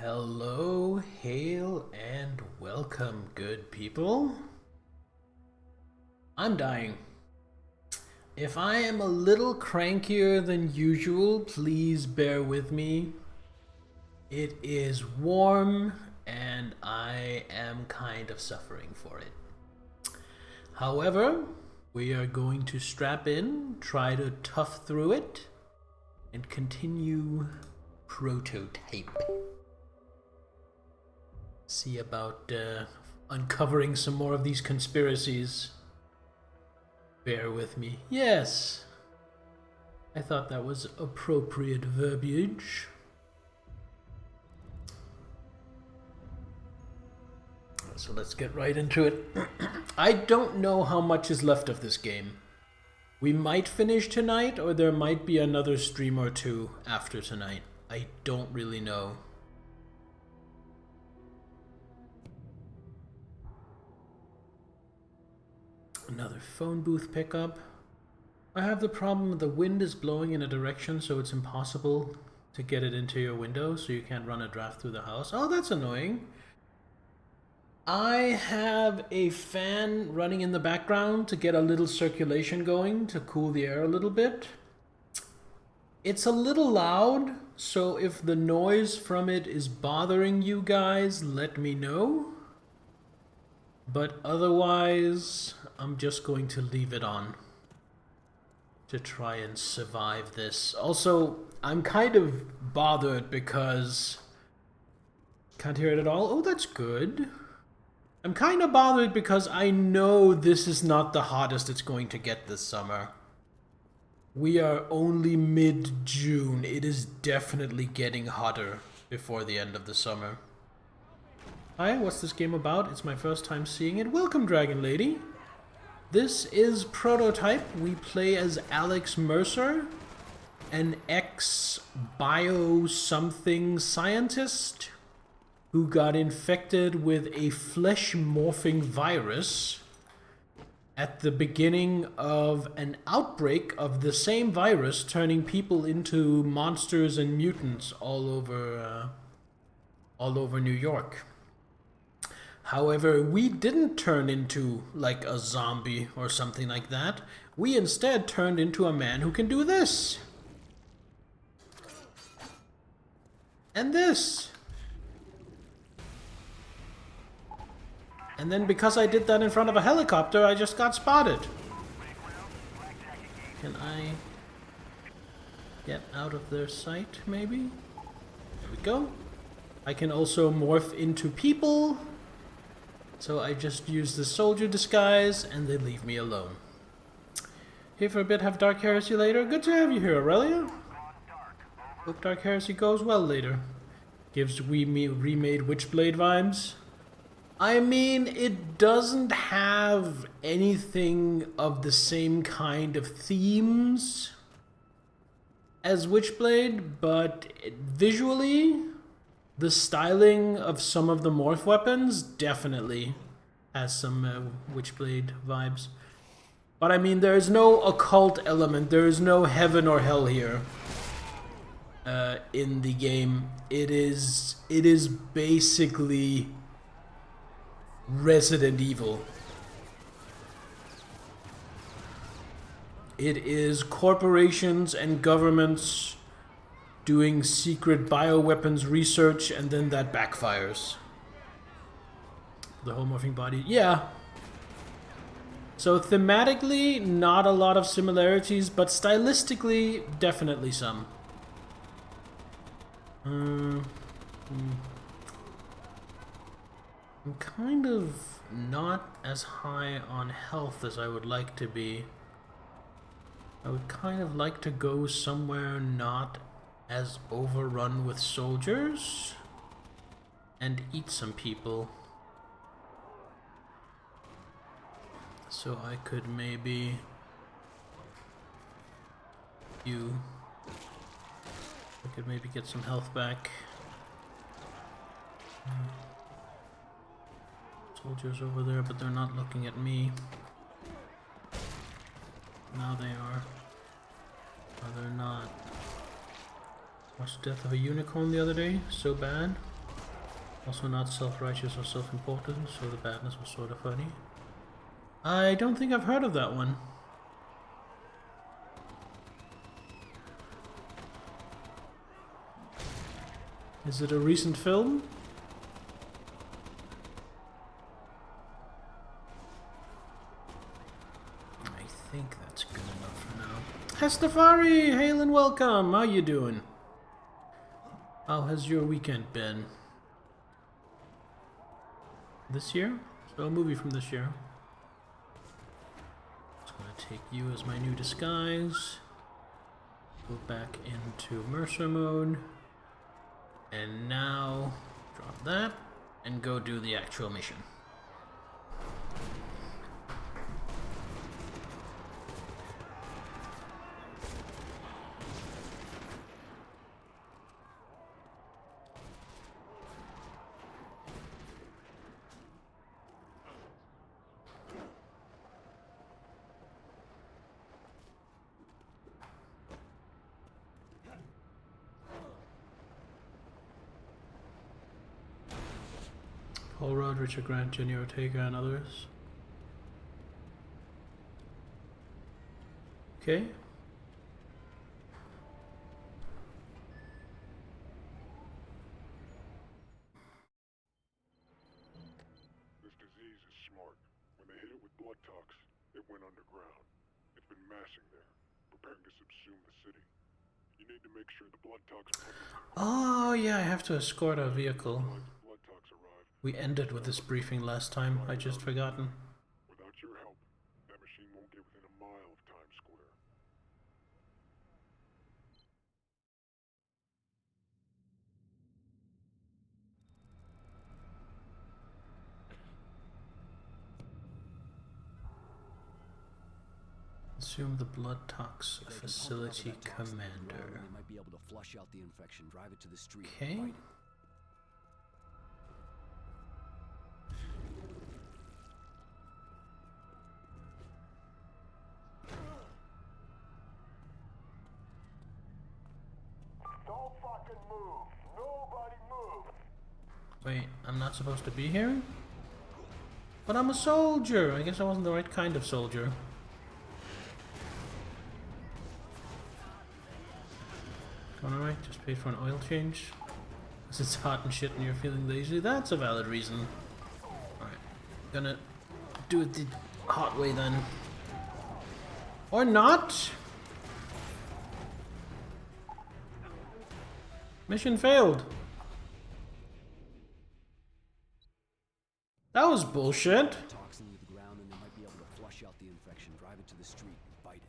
Hello, hail, and welcome, good people. I'm dying. If I am a little crankier than usual, please bear with me. It is warm, and I am kind of suffering for it. However, we are going to strap in, try to tough through it, and continue prototype. See about uncovering some more of these conspiracies. Bear with me. Yes, I thought that was appropriate verbiage. So let's get right into it. I don't know how much is left of this game. We might finish tonight, or there might be another stream or two after tonight. I don't really know. Another phone booth pickup. I have the problem the wind is blowing in a direction, so it's impossible to get it into your window, so you can't run a draft through the house. Oh, that's annoying. I have a fan running in the background to get a little circulation going to cool the air a little bit. It's a little loud, so if the noise from it is bothering you guys, let me know. But otherwise, I'm just going to leave it on to try and survive this. Also, I'm kind of bothered because... Can't hear it at all? Oh, that's good. I'm kind of bothered because I know this is not the hottest it's going to get this summer. We are only mid-June. It is definitely getting hotter before the end of the summer. Hi, what's this game about? It's my first time seeing it. Welcome, Dragon Lady. This is Prototype. We play as Alex Mercer, an ex-bio-something scientist who got infected with a flesh-morphing virus at the beginning of an outbreak of the same virus, turning people into monsters and mutants all over New York. However, we didn't turn into like a zombie or something like that. We instead turned into a man who can do this. And this. And then because I did that in front of a helicopter, I just got spotted. Can I get out of their sight, maybe? There we go. I can also morph into people. So I just use the soldier disguise, and they leave me alone. Here for a bit, have Dark Heresy later. Good to have you here, Aurelia. Hope Dark Heresy goes well later. Gives remade Witchblade vibes. I mean, it doesn't have anything of the same kind of themes as Witchblade, but visually, the styling of some of the morph weapons definitely has some Witchblade vibes. But I mean, there is no occult element, there is no heaven or hell here in the game. It is basically Resident Evil. It is corporations and governments doing secret bioweapons research, and then that backfires. The whole morphing body, yeah. So thematically, not a lot of similarities, but stylistically, definitely some. I'm kind of not as high on health as I would like to be. I would kind of like to go somewhere not as overrun with soldiers and eat some people. So I could maybe get some health back. Soldiers over there, but they're not looking at me. Now they are. Or they're not. Watched the death of a unicorn the other day. So bad. Also not self-righteous or self-important, so the badness was sort of funny. I don't think I've heard of that one. Is it a recent film? I think that's good enough for now. Hestafari, hail and welcome. How you doing? How has your weekend been? This year? So a movie from this year. Just gonna take you as my new disguise. Go back into Mercer mode. And now drop that and go do the actual mission. Paul Rudd, Richard Grant, Jenny Ortega, and others. Okay. This disease is smart. When they hit it with blood tox, it went underground. It's been massing there, preparing to subsume the city. You need to make sure the blood tox... Oh yeah, I have to escort a vehicle. Blood tox arrive. We ended with this briefing last time, I just forgotten. Without your help, that machine won't get within a mile of Times Square. Assume the blood tox facility commander. They might be able to flush out the infection, drive it to the street. Okay. Don't fucking move! Nobody move! Wait, I'm not supposed to be here? But I'm a soldier! I guess I wasn't the right kind of soldier. Going alright, just paid for an oil change. Because it's hot and shit and you're feeling lazy. That's a valid reason. Alright, gonna do it the hot way then. Or not! Mission failed. That was bullshit. Toxin to the ground, and they might be able to flush out the infection, drive it to the street, and fight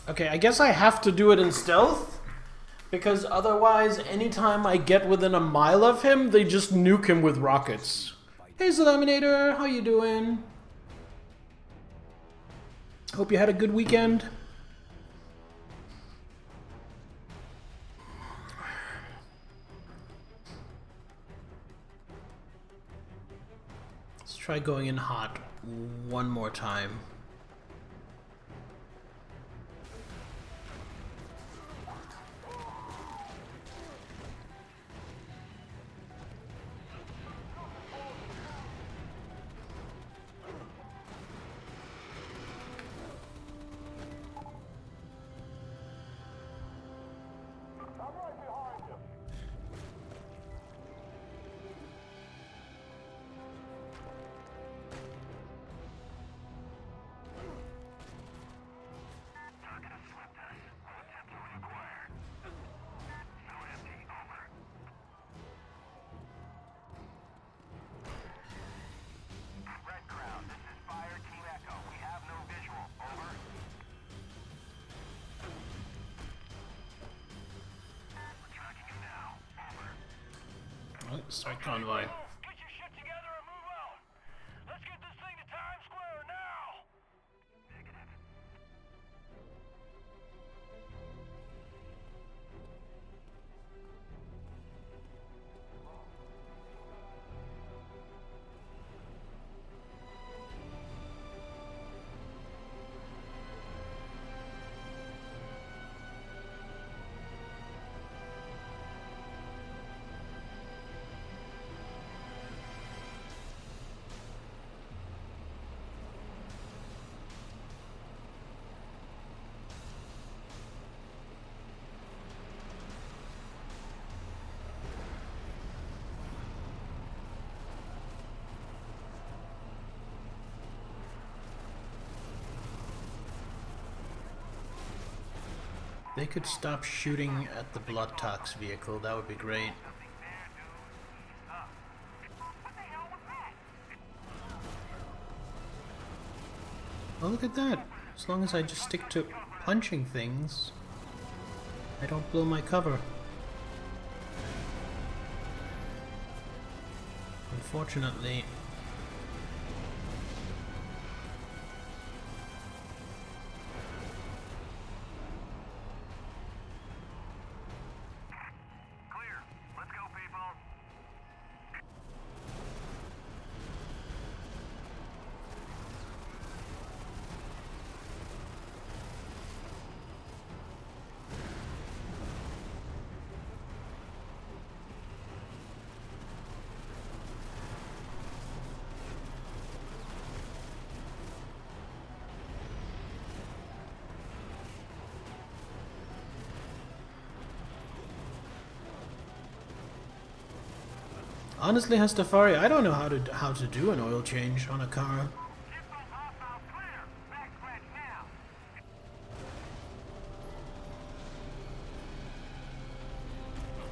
it. Okay, I guess I have to do it in stealth. Because otherwise, anytime I get within a mile of him, they just nuke him with rockets. Hey, Zelaminator, how you doing? Hope you had a good weekend. Let's try going in hot one more time. Start convoy. Get your shit together and move out. Let's get this thing to Times Square now. Negative. They could stop shooting at the blood tox vehicle, that would be great. Oh, look at that. As long as I just stick to punching things, I don't blow my cover. Unfortunately, Clear. Let's go, people. honestly, Hastafari, I don't know how to do an oil change on a car. Keep those hostiles clear. Back scratch now.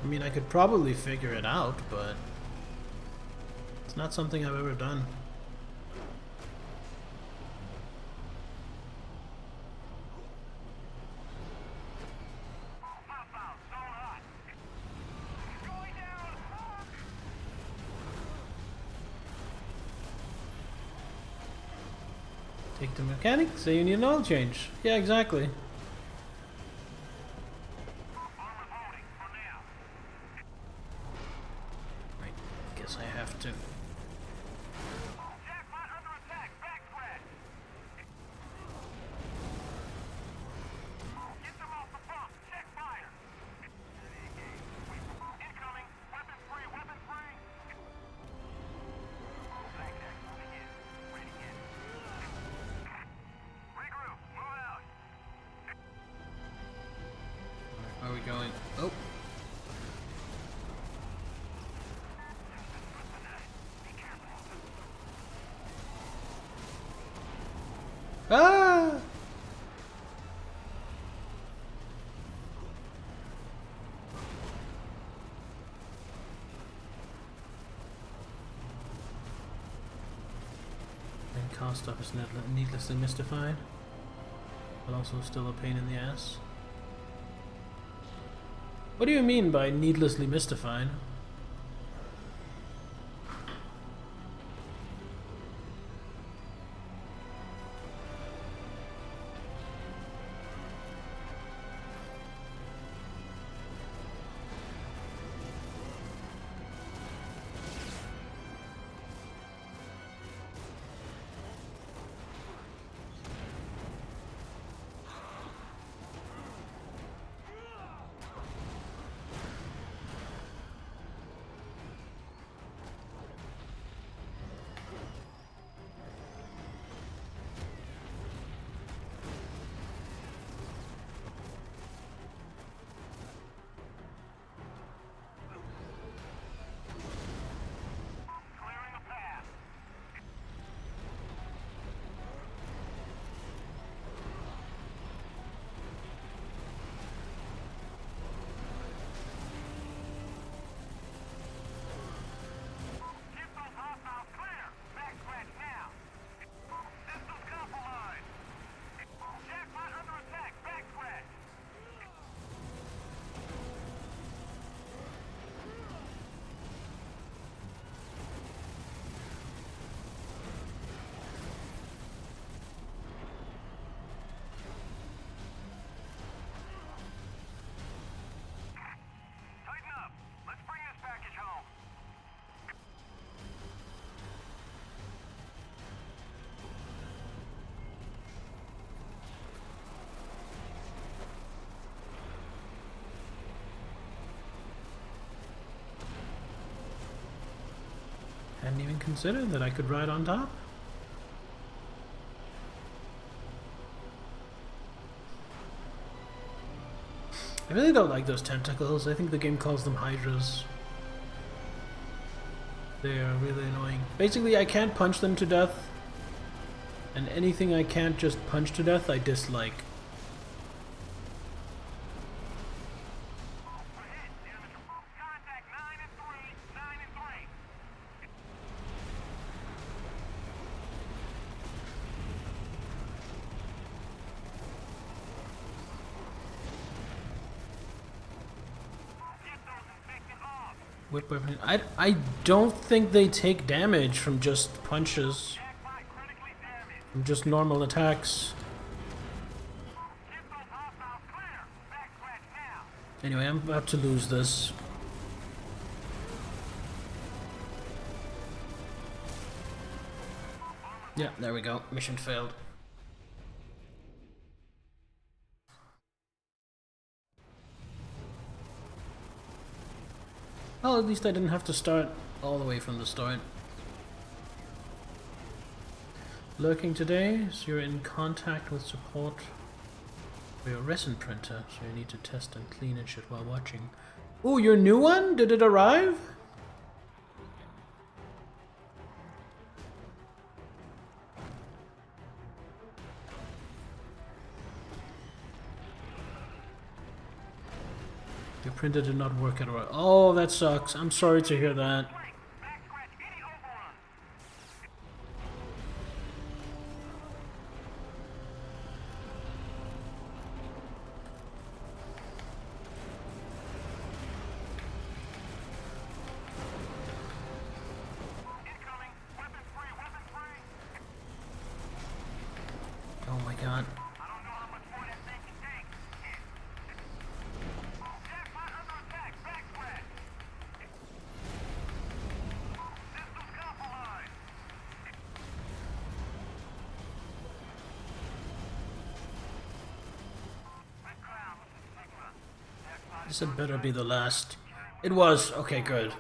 I mean, I could probably figure it out, but it's not something I've ever done. Hostiles, zone hot. Going down. Take the mechanic, say you need an oil change. Yeah, exactly. Armor's holding for now. I guess I have to. Jackpot under attack. Back scratch. Get them off the pump. Check fire. Incoming. Weapon free. Weapon free. Blackjack moving in. Ready in. Regroup. Move out. Where are we going? Oh, ah! And car stuff is needlessly mystified, but also still a pain in the ass. What do you mean by needlessly mystified? Clearing the path. Keep those hostiles clear. Back scratch now. Systems compromised. Jackpot under attack. Back scratch. Tighten up. Let's bring this package home. Hadn't even considered that I could ride on top. I really don't like those tentacles. I think the game calls them hydras. They are really annoying. Basically, I can't punch them to death. And, and anything I can't just punch to death, I dislike. Whip weapon. I don't think they take damage from just punches. From just normal attacks. Anyway, I'm about to lose this. Yeah, there we go. Mission failed. Well, at least I didn't have to start all the way from the start. Lurking today, so you're in contact with support for your resin printer, so you need to test and clean and shit while watching. Oh, your new one? Did it arrive? Your printer did not work at all. Oh, that sucks. I'm sorry to hear that. Oh my god. This had better be the last. It was. Okay, good.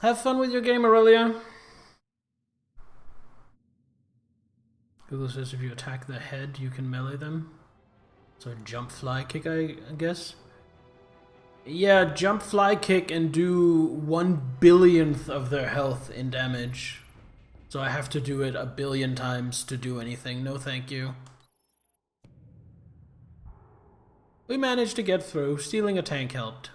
Have fun with your game, Aurelia. Google says if you attack the head, you can melee them. So jump, fly, kick, I guess. Yeah, jump, fly, kick, and do 1/1000th of their health in damage. So I have to do it 1,000,000,000 times to do anything. No thank you. We managed to get through. Stealing a tank helped.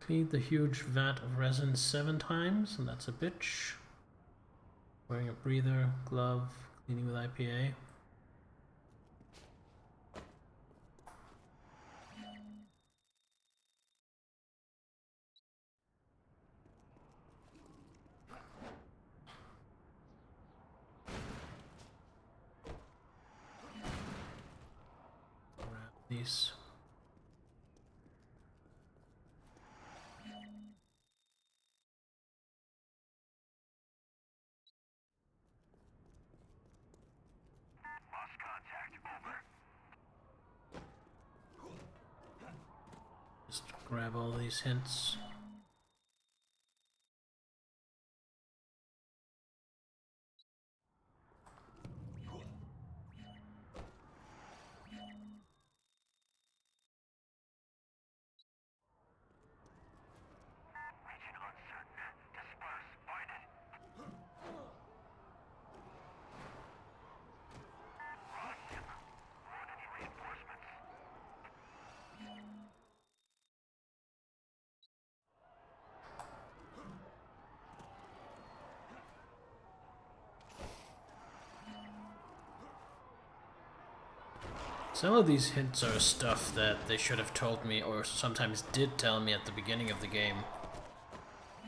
Clean the huge vat of resin 7 times, and that's a bitch. Wearing a breather, glove, cleaning with IPA. Grab these. Just grab all these hints. Some of these hints are stuff that they should have told me, or sometimes did tell me at the beginning of the game.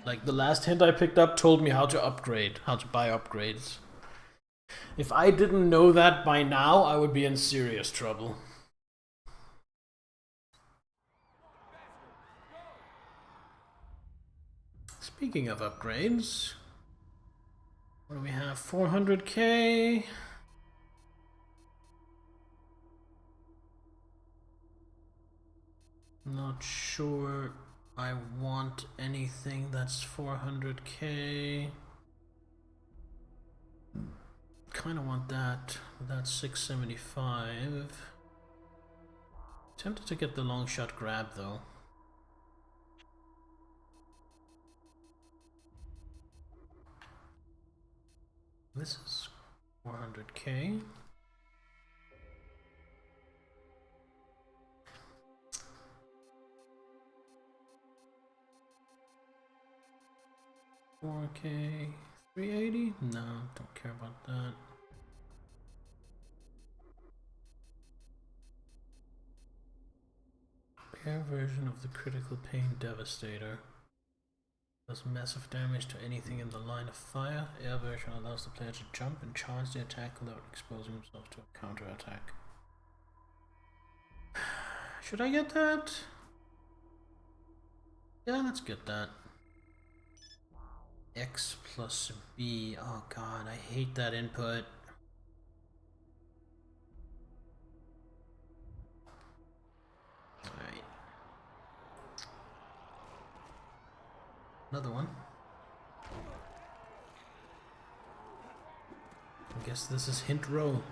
Like the last hint I picked up told me how to upgrade, how to buy upgrades. If I didn't know that by now, I would be in serious trouble. Speaking of upgrades, what do we have? 400k. Not sure I want anything that's 400k. Kind of want that. That's 675. Tempted to get the long shot grab though. This is 400k. $4K, 380? No, don't care about that. Air version of the critical pain devastator. Does massive damage to anything in the line of fire. Air version allows the player to jump and charge the attack without exposing himself to a counterattack. Should I get that? Yeah, let's get that. X plus B. Oh god, I hate that input. Alright. Another one. I guess this is hint row.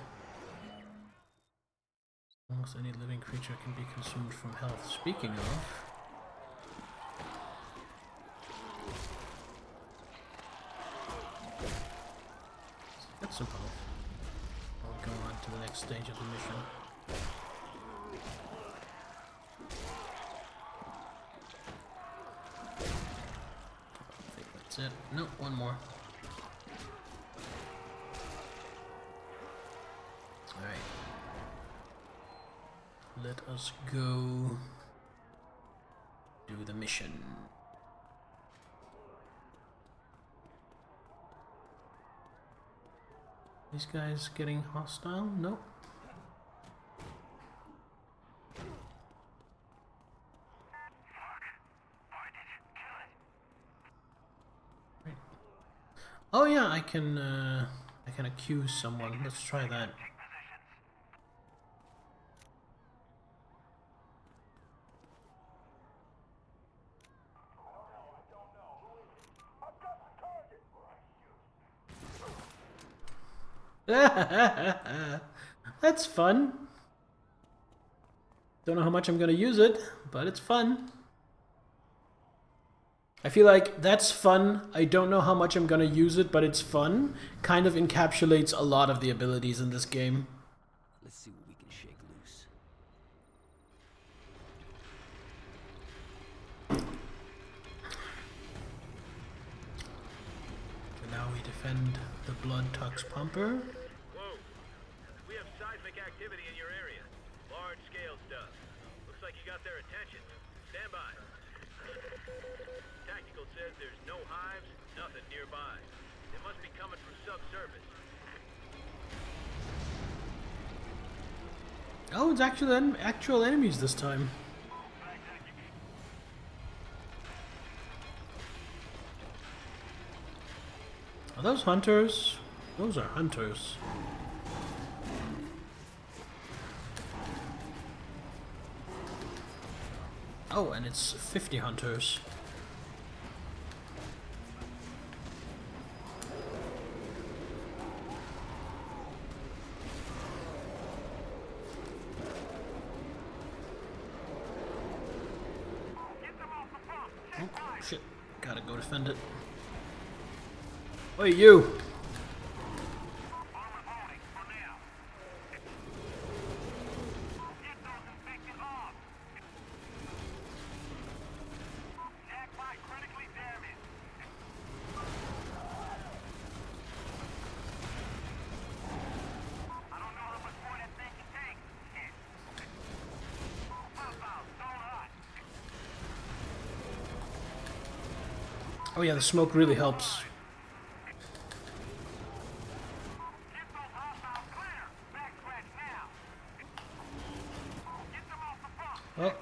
Almost any living creature can be consumed from health. Speaking of... Get some health. I'll go on to the next stage of the mission. I think that's it. Nope, one more. Alright. Let us go do the mission. These guys getting hostile? Nope. Right. Oh yeah, I can accuse someone. Let's try that. That's fun. Don't know how much I'm gonna use it, but it's fun. I feel like that's fun. I don't know how much I'm gonna use it, but it's fun. Kind of encapsulates a lot of the abilities in this game. Let's see what we can shake loose. So now we defend the Blood Tux Pumper. Whoa. We have seismic activity in your area. Large scale stuff. Looks like you got their attention. Stand by. Tactical says there's no hives, nothing nearby. They must be coming from subsurface. Oh, it's actually actual enemies this time. Are those hunters? Those are hunters. Oh, and it's 50 hunters. Oh, shit. Gotta go defend it. Hey, you! Oh yeah, the smoke really helps. Well,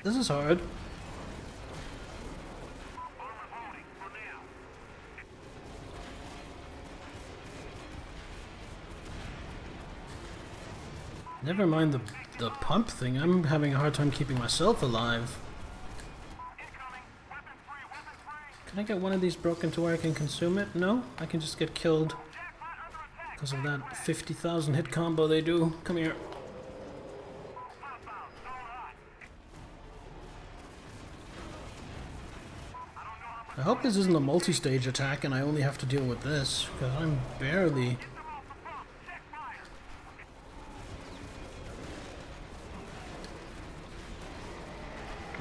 this is hard. Never mind the pump thing, I'm having a hard time keeping myself alive. Can I get one of these broken to where I can consume it? No? I can just get killed because of that 50,000 hit combo they do. Come here. I hope this isn't a multi-stage attack and I only have to deal with this, because I'm barely...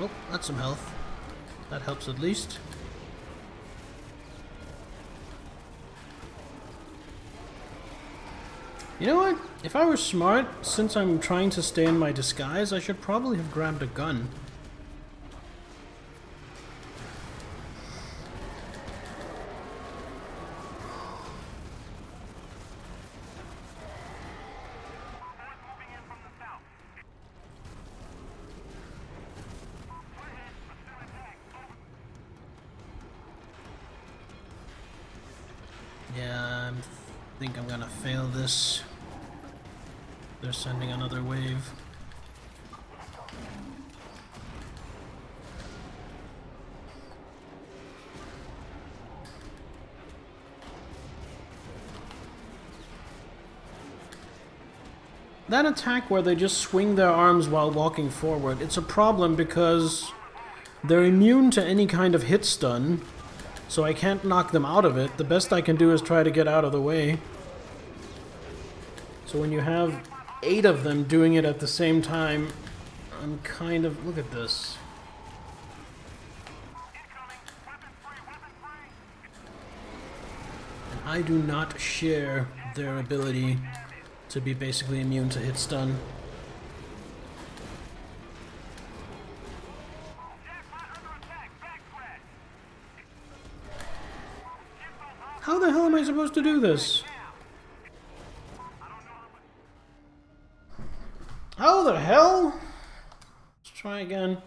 Oh, that's some health. That helps at least. You know what? If I were smart, since I'm trying to stay in my disguise, I should probably have grabbed a gun. Yeah, I think I'm gonna fail this. They're sending another wave. That attack where they just swing their arms while walking forward, it's a problem because they're immune to any kind of hit stun, so I can't knock them out of it. The best I can do is try to get out of the way. So when you have 8 of them doing it at the same time, I'm kind of... Look at this. And I do not share their ability to be basically immune to hit stun. How the hell am I supposed to do this? How the hell? Let's try again.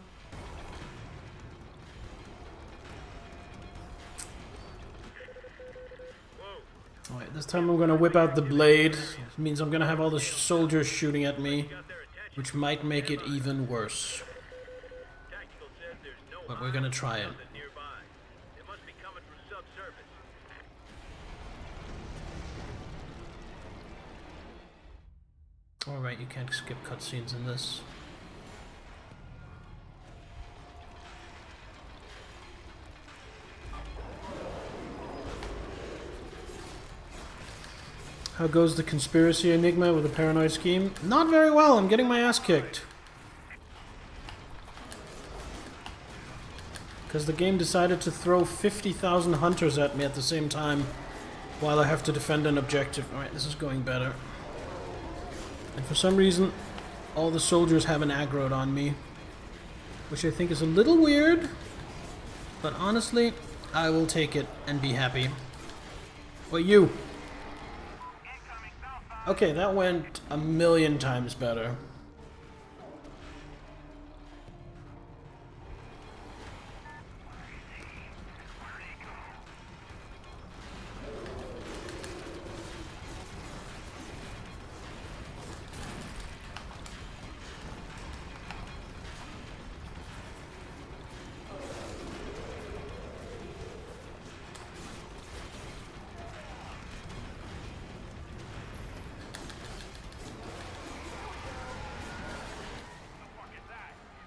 Alright, this time I'm gonna whip out the blade. It means I'm gonna have all the soldiers shooting at me, which might make it even worse. But we're gonna try it. Alright, you can't skip cutscenes in this. How goes the conspiracy enigma with the paranoid scheme? Not very well, I'm getting my ass kicked. Because the game decided to throw 50,000 hunters at me at the same time, while I have to defend an objective. Alright, this is going better. And for some reason, all the soldiers haven't aggroed on me, which I think is a little weird, but honestly, I will take it and be happy. What, you? Okay, that went a million times better.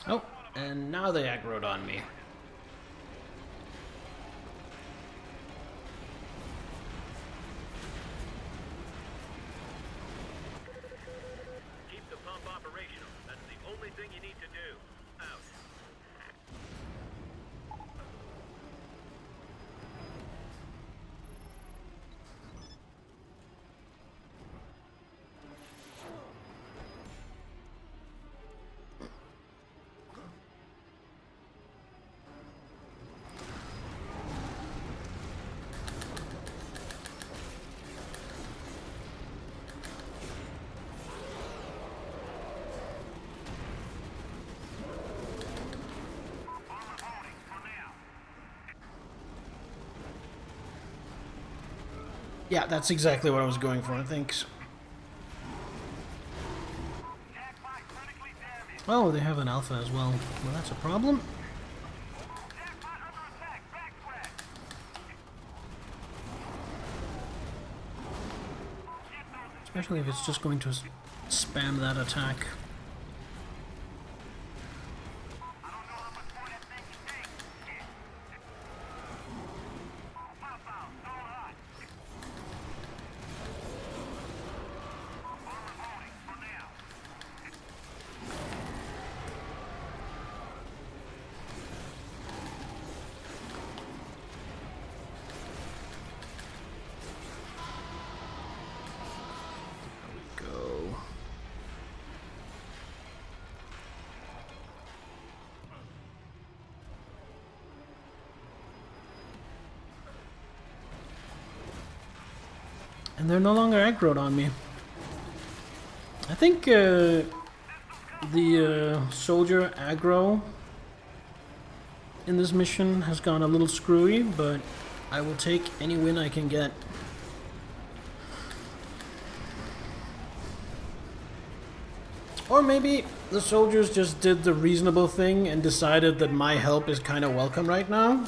Oh, and now they aggroed on me. Keep the pump operational. That's the only thing you need to do. Out. Yeah, that's exactly what I was going for, thanks. Oh, they have an alpha as well. Well, that's a problem. Especially if it's just going to spam that attack. And they're no longer aggroed on me. I think the soldier aggro in this mission has gone a little screwy, but I will take any win I can get. Or maybe the soldiers just did the reasonable thing and decided that my help is kind of welcome right now.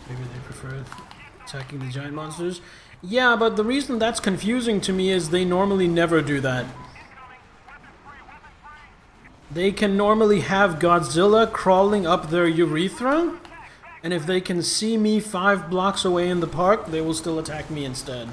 Maybe they prefer attacking the giant monsters. Yeah, but the reason that's confusing to me is they normally never do that. They can normally have Godzilla crawling up their urethra, and if they can see me 5 blocks away in the park, they will still attack me instead.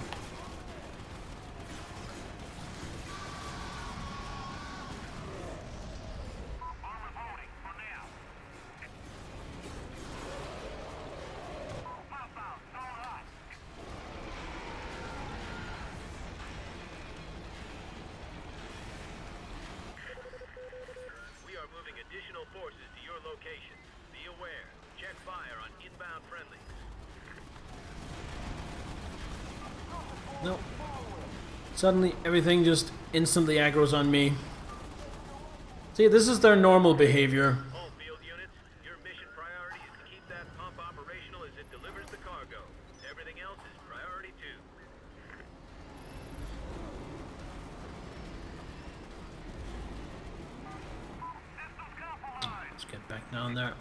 Additional forces to your location. Be aware. Check fire on inbound friendlies. No. Suddenly, everything just instantly aggroes on me. See, this is their normal behavior. All field units, your mission priority is to keep that pump operational as it delivers the cargo. Everything else is priority 2. Let's get back down there.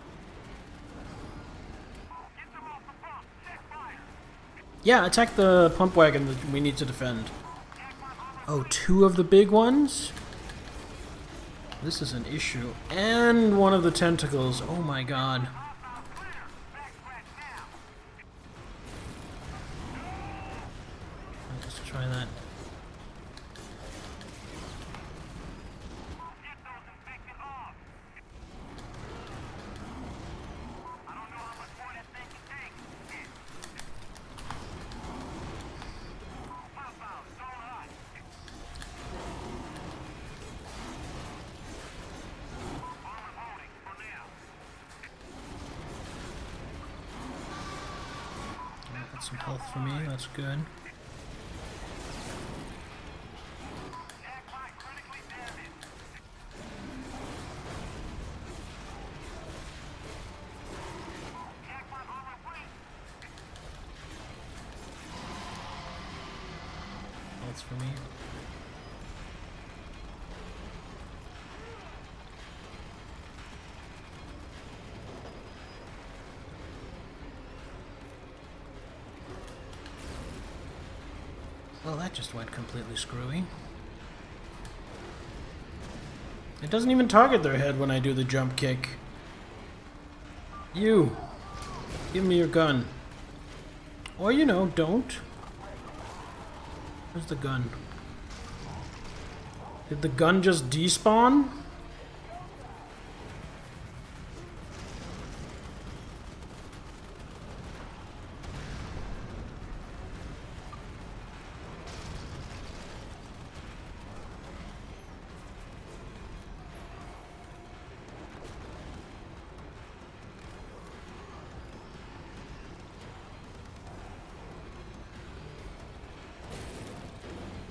Yeah, attack the pump wagon that we need to defend. Oh, 2 of the big ones? This is an issue. And one of the tentacles. Oh my god. I'll just try that. Some health for me, that's good. Health for me. Well, that just went completely screwy. It doesn't even target their head when I do the jump kick. You! Give me your gun. Or, you know, don't. Where's the gun? Did the gun just despawn?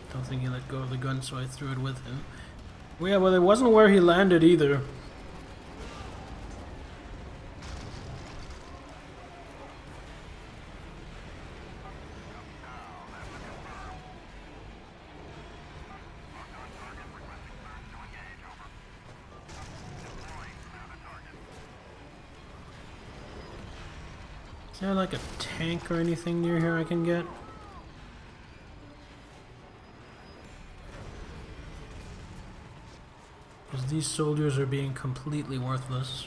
I don't think he let go of the gun, so I threw it with him. Well, yeah, well, it wasn't where he landed either. Is there like a tank or anything near here I can get? Because these soldiers are being completely worthless.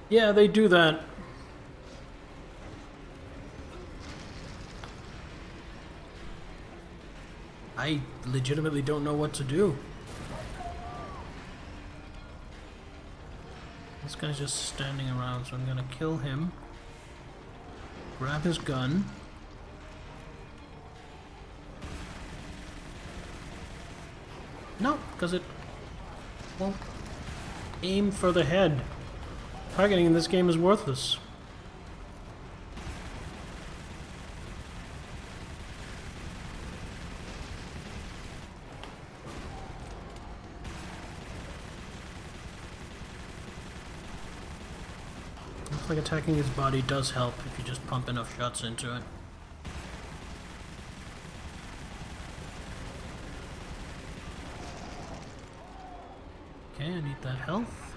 Yeah, they do that. I legitimately don't know what to do. This guy's just standing around, so I'm gonna kill him. Grab his gun. No, because it won't aim for the head. Targeting in this game is worthless. Looks like attacking his body does help if you just pump enough shots into it. Okay, I need that health.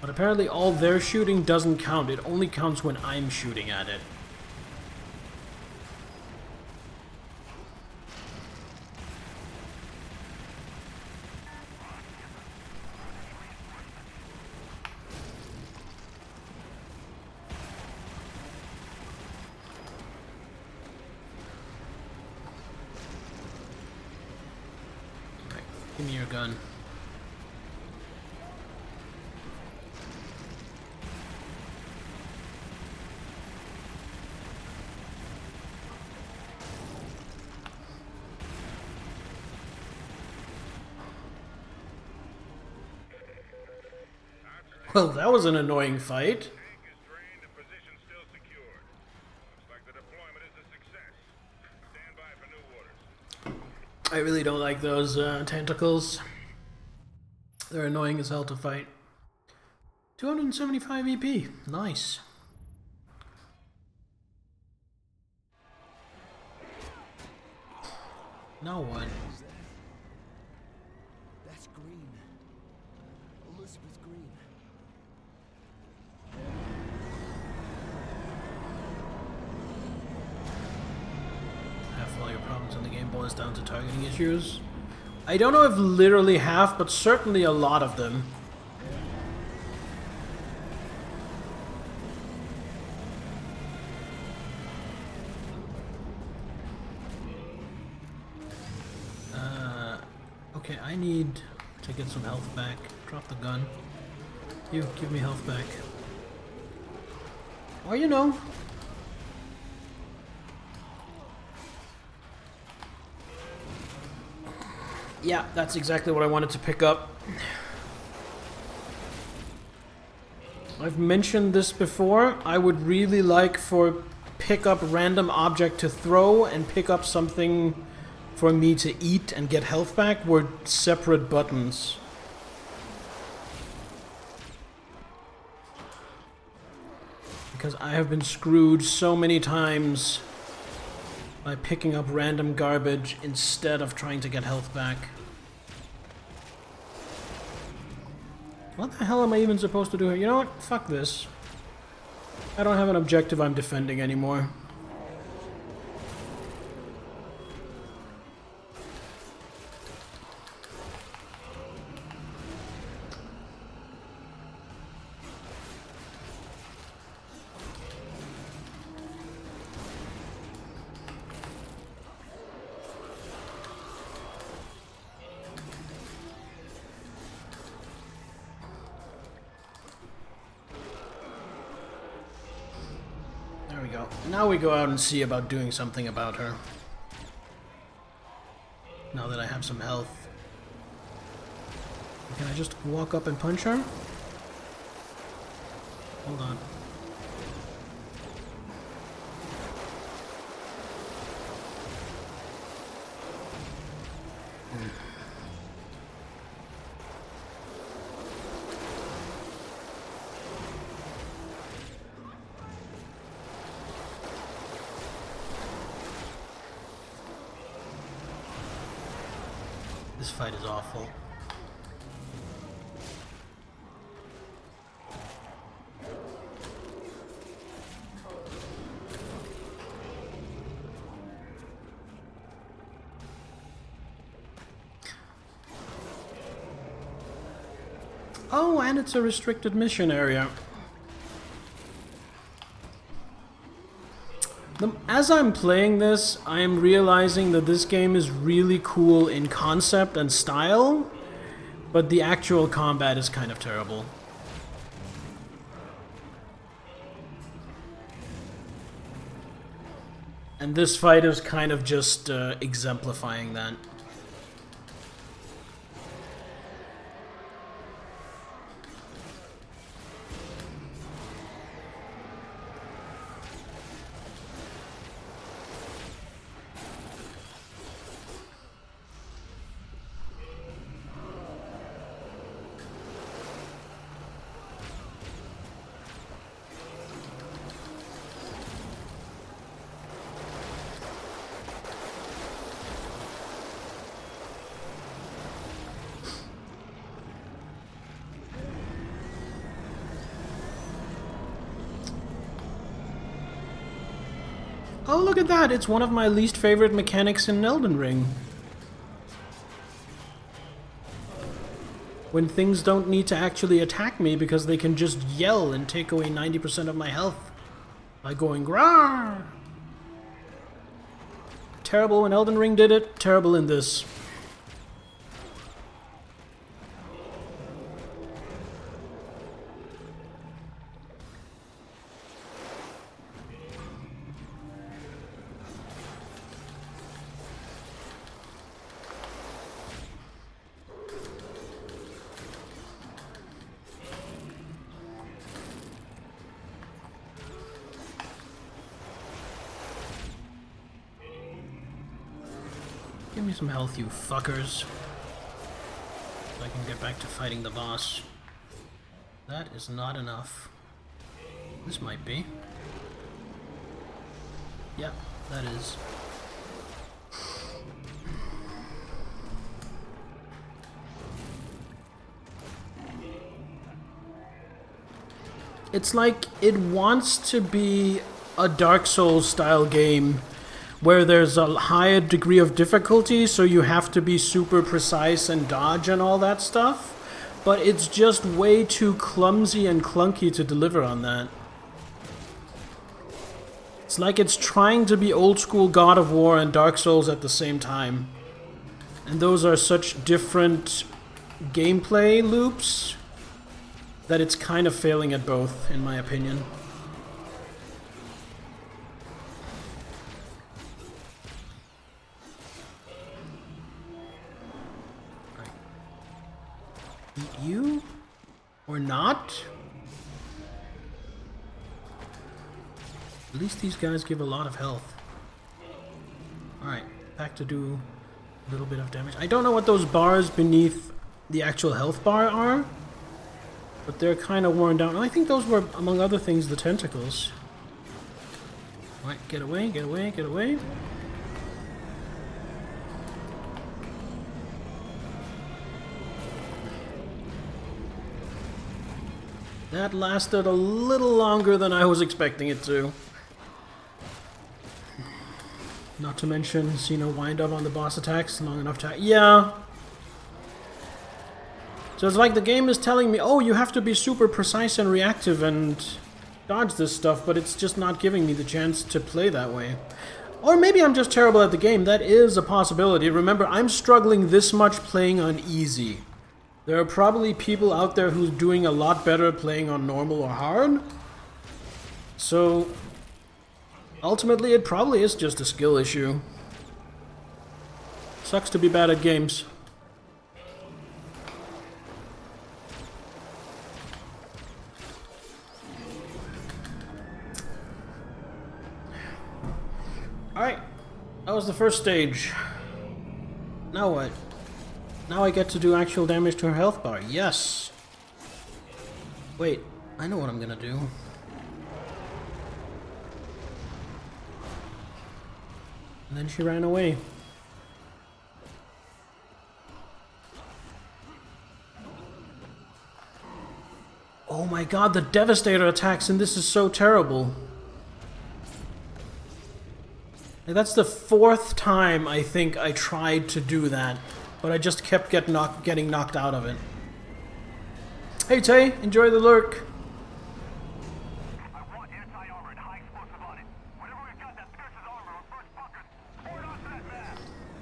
But apparently all their shooting doesn't count. It only counts when I'm shooting at it. Okay, give me your gun. Well, that was an annoying fight. Tank is drained and position still secured. Looks like the deployment is a success. Stand by for new orders. I really don't like those tentacles. They're annoying as hell to fight. 275 EP. Nice. Now what? That's Green. Elizabeth Green. Half all your problems in the game boils down to targeting issues. I don't know if literally half, but certainly a lot of them. Okay, I need to get some health back. Drop the gun. You, give me health back. Or you know. Yeah, that's exactly what I wanted to pick up. I've mentioned this before. I would really like for pick up random object to throw and pick up something for me to eat and get health back were separate buttons. Because I have been screwed so many times by picking up random garbage instead of trying to get health back. What the hell am I even supposed to do here? You know what? Fuck this. I don't have an objective I'm defending anymore. Now we go out and see about doing something about her. Now that I have some health. Can I just walk up and punch her? Hold on. This fight is awful. Oh, and it's a restricted mission area. As I'm playing this, I am realizing that this game is really cool in concept and style, but the actual combat is kind of terrible. And this fight is kind of just exemplifying that. Oh, look at that! It's one of my least favorite mechanics in Elden Ring. When things don't need to actually attack me because they can just yell and take away 90% of my health by going "Rawr!" Terrible when Elden Ring did it, terrible in this. Give me some health, you fuckers. So I can get back to fighting the boss. That is not enough. This might be. Yeah, that is. It's like it wants to be a Dark Souls style game where there's a higher degree of difficulty, so you have to be super precise and dodge and all that stuff. But it's just way too clumsy and clunky to deliver on that. It's like it's trying to be old school God of War and Dark Souls at the same time. And those are such different gameplay loops that it's kind of failing at both, in my opinion. Eat you? Or not? At least these guys give a lot of health. Alright, back to do a little bit of damage. I don't know what those bars beneath the actual health bar are, but they're kind of worn down. I think those were, among other things, the tentacles. Alright, get away, get away, get away. That lasted a little longer than I was expecting it to. Not to mention, see no wind up on the boss attacks long enough to... Yeah. So it's like the game is telling me, oh, you have to be super precise and reactive and dodge this stuff, but it's just not giving me the chance to play that way. Or maybe I'm just terrible at the game. That is a possibility. Remember, I'm struggling this much playing on easy. There are probably people out there who's doing a lot better playing on normal or hard. So, ultimately, it probably is just a skill issue. Sucks to be bad at games. Alright, that was the first stage. Now what? Now I get to do actual damage to her health bar. Yes! Wait, I know what I'm gonna do. And then she ran away. Oh my god, the Devastator attacks in this is so terrible. Like, that's the 4th time I think I tried to do that, but I just kept getting knocked out of it. Hey Tay, enjoy the lurk. I want anti-armor and high explosive on it. Whenever we've got that pierces armor or burst bunkers, pour it onto that map.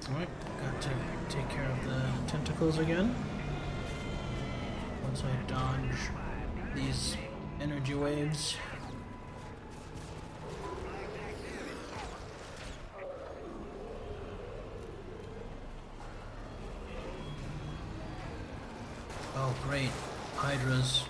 Alright, got to take care of the tentacles again. Once I dodge these energy waves. Great. Hydras.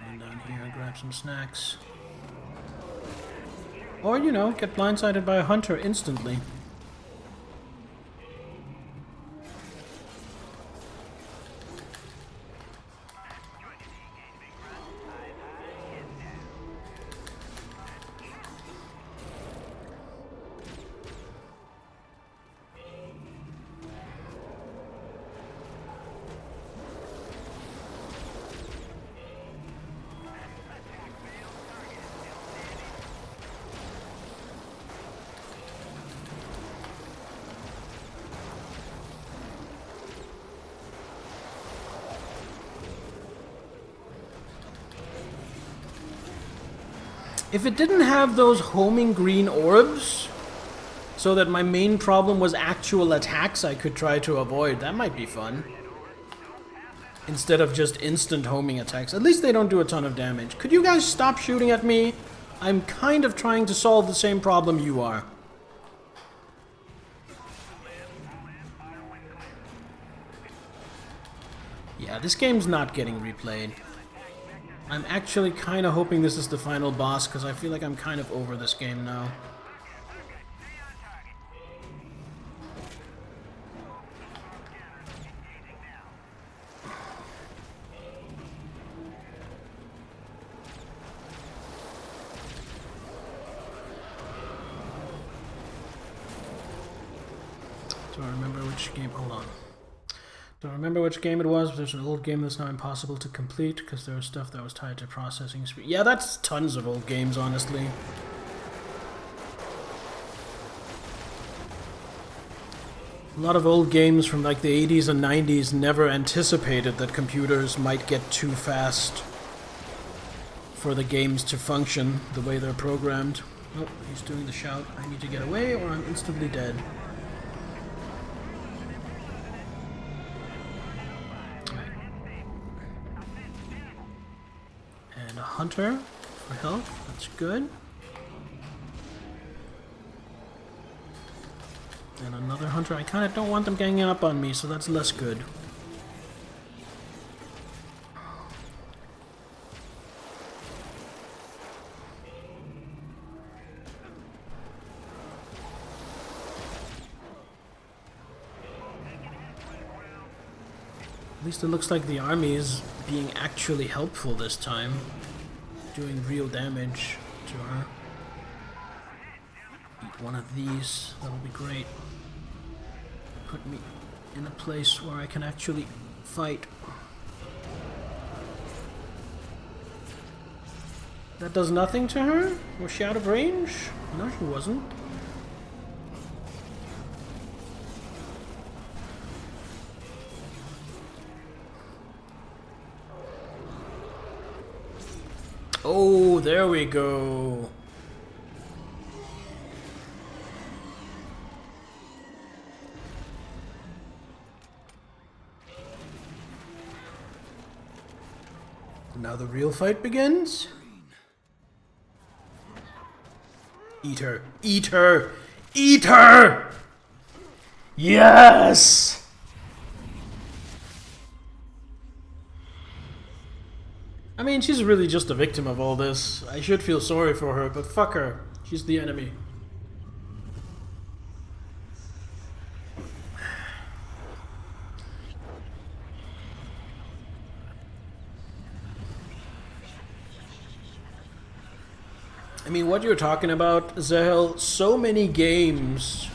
And down here, grab some snacks. Or, you know, get blindsided by a hunter instantly. If it didn't have those homing green orbs, so that my main problem was actual attacks I could try to avoid, that might be fun. Instead of just instant homing attacks. At least they don't do a ton of damage. Could you guys stop shooting at me? I'm kind of trying to solve the same problem you are. Yeah, this game's not getting replayed. I'm actually kind of hoping this is the final boss, because I feel like I'm kind of over this game now. Do I remember which game? Hold on. Don't remember which game it was, but there's an old game that's now impossible to complete because there was stuff that was tied to processing speed. Yeah, that's tons of old games, honestly. A lot of old games from like the 80s and 90s never anticipated that computers might get too fast for the games to function the way they're programmed. Oh, he's doing the shout. I need to get away or I'm instantly dead. And a hunter for health, that's good. And another hunter. I kind of don't want them ganging up on me, so that's less good. At least it looks like the army is being actually helpful this time. Doing real damage to her. Eat one of these, that'll be great. Put me in a place where I can actually fight. That does nothing to her? Was she out of range? No, she wasn't. Oh, there we go. Now the real fight begins. Eat her. Eat her. Eat her! Yes! I mean, she's really just a victim of all this. I should feel sorry for her, but fuck her. She's the enemy. I mean, what you're talking about, Zahel, so many games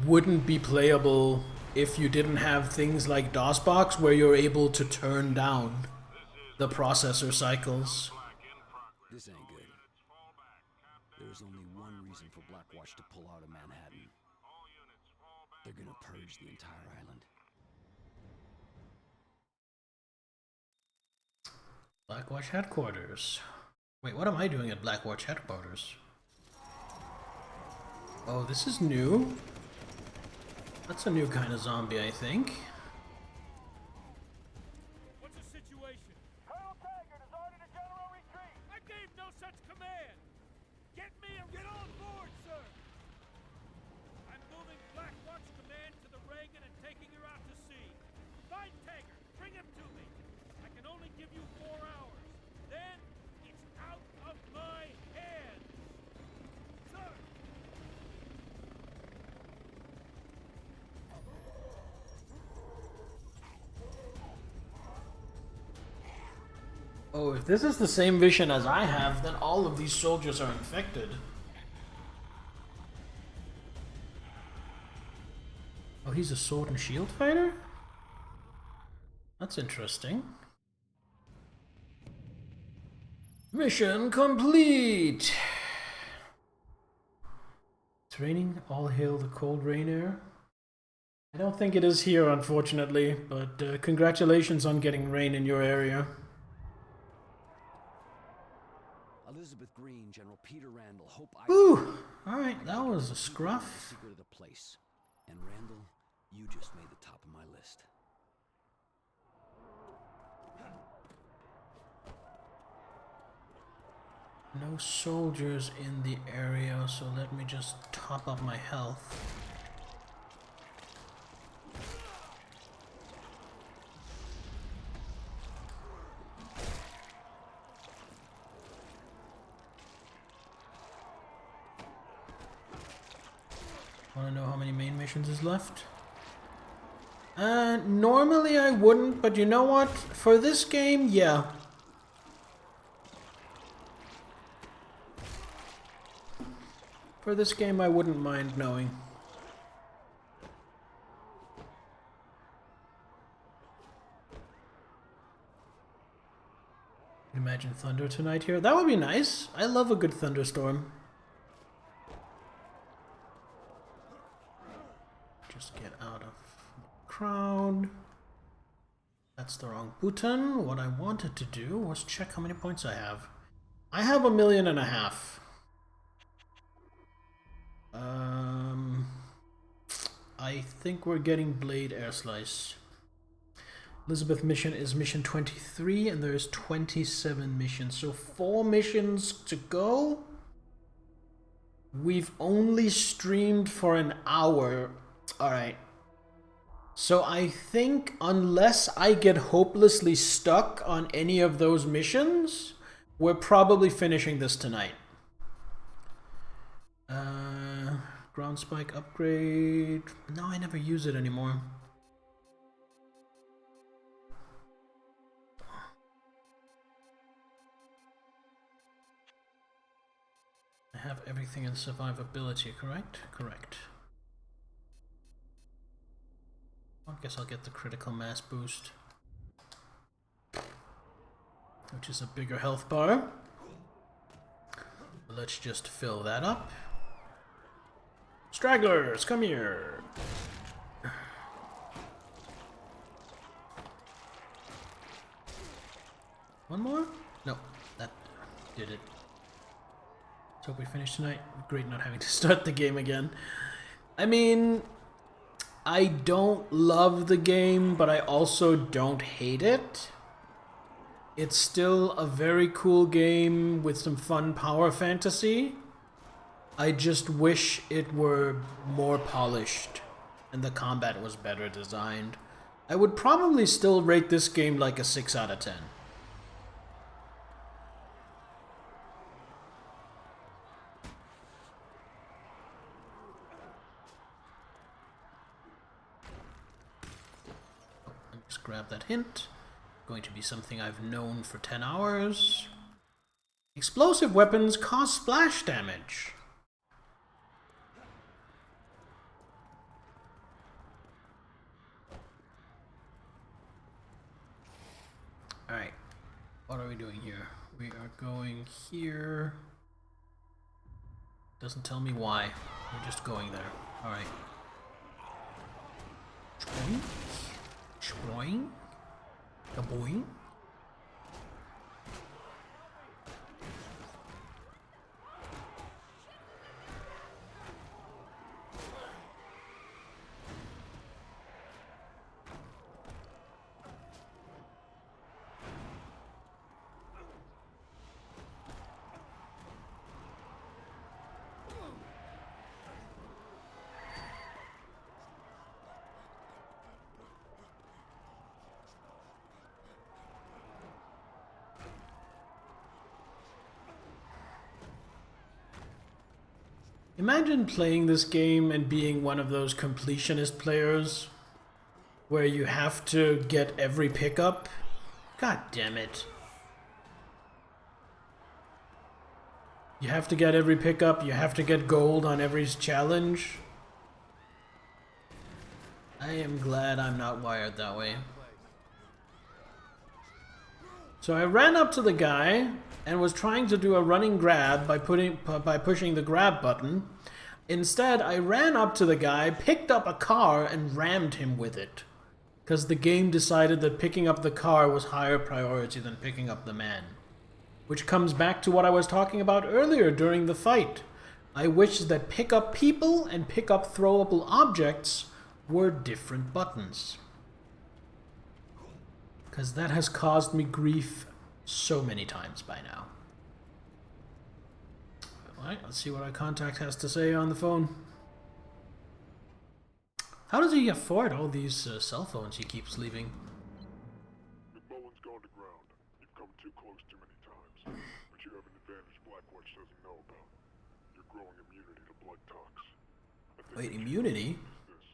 wouldn't be playable if you didn't have things like DOSBox where you're able to turn down the processor cycles. This ain't good. There's only one reason for Blackwatch to pull out of Manhattan. They're gonna purge the entire island. Blackwatch headquarters. Wait, what am I doing at Blackwatch headquarters? Oh, this is new. That's a new kind of zombie, I think. What's the situation? Colonel Taggart has ordered a general retreat. I gave no such command! Get me and get on board, sir! I'm moving Black Watch Command to the Reagan and taking her out to sea. Find Taggart! Bring him to me! I can only give you 4 hours. Then, it's out of my hands! Sir! Oh, if this is the same vision as I have, then all of these soldiers are infected. Oh, he's a sword and shield fighter? That's interesting. Mission complete! It's raining. All hail the cold rain air. I don't think it is here, unfortunately, but congratulations on getting rain in your area. Elizabeth Green, General Peter Randall, hope I... Whew! Alright, that was a scruff. Secret of the place. And Randall, you just made the top of my list. No soldiers in the area, so let me just top up my health. Wanna know how many main missions is left? Normally I wouldn't, but you know what? For this game, yeah. For this game, I wouldn't mind knowing. Imagine thunder tonight here. That would be nice. I love a good thunderstorm. Just get out of the crowd. That's the wrong button. What I wanted to do was check how many points I have. I have 1.5 million. I think we're getting Blade Air Slice. Elizabeth mission is mission 23, and there's 27 missions. So 4 missions to go. We've only streamed for an hour. Alright. So I think unless I get hopelessly stuck on any of those missions, we're probably finishing this tonight. Ground spike upgrade. No, I never use it anymore. I have everything in survivability, correct? Correct. I guess I'll get the critical mass boost, which is a bigger health bar. Let's just fill that up. Stragglers, come here. One more? No, that did it. Let's hope we finish tonight. Great not having to start the game again. I mean, I don't love the game, but I also don't hate it. It's still a very cool game with some fun power fantasy. I just wish it were more polished and the combat was better designed. I would probably still rate this game like a 6 out of 10. Let me just grab that hint. Going to be something I've known for 10 hours. Explosive weapons cause splash damage. Alright, what are we doing here? We are going here. Doesn't tell me why. We're just going there. Alright. Choing. Choing. Kaboing. Imagine playing this game and being one of those completionist players where you have to get every pickup. God damn it. You have to get every pickup, you have to get gold on every challenge. I am glad I'm not wired that way. So I ran up to the guy and was trying to do a running grab by pushing the grab button. Instead, I ran up to the guy, picked up a car, and rammed him with it. Because the game decided that picking up the car was higher priority than picking up the man. Which comes back to what I was talking about earlier during the fight. I wish that pick up people and pick up throwable objects were different buttons. Because that has caused me grief so many times by now. Alright, let's see what our contact has to say on the phone. How does he afford all these cell phones he keeps leaving? McMullen's gone to ground. You've come too close too many times. But you have an advantage Blackwatch doesn't know about. You're growing immunity to blood tox. Wait, immunity? This.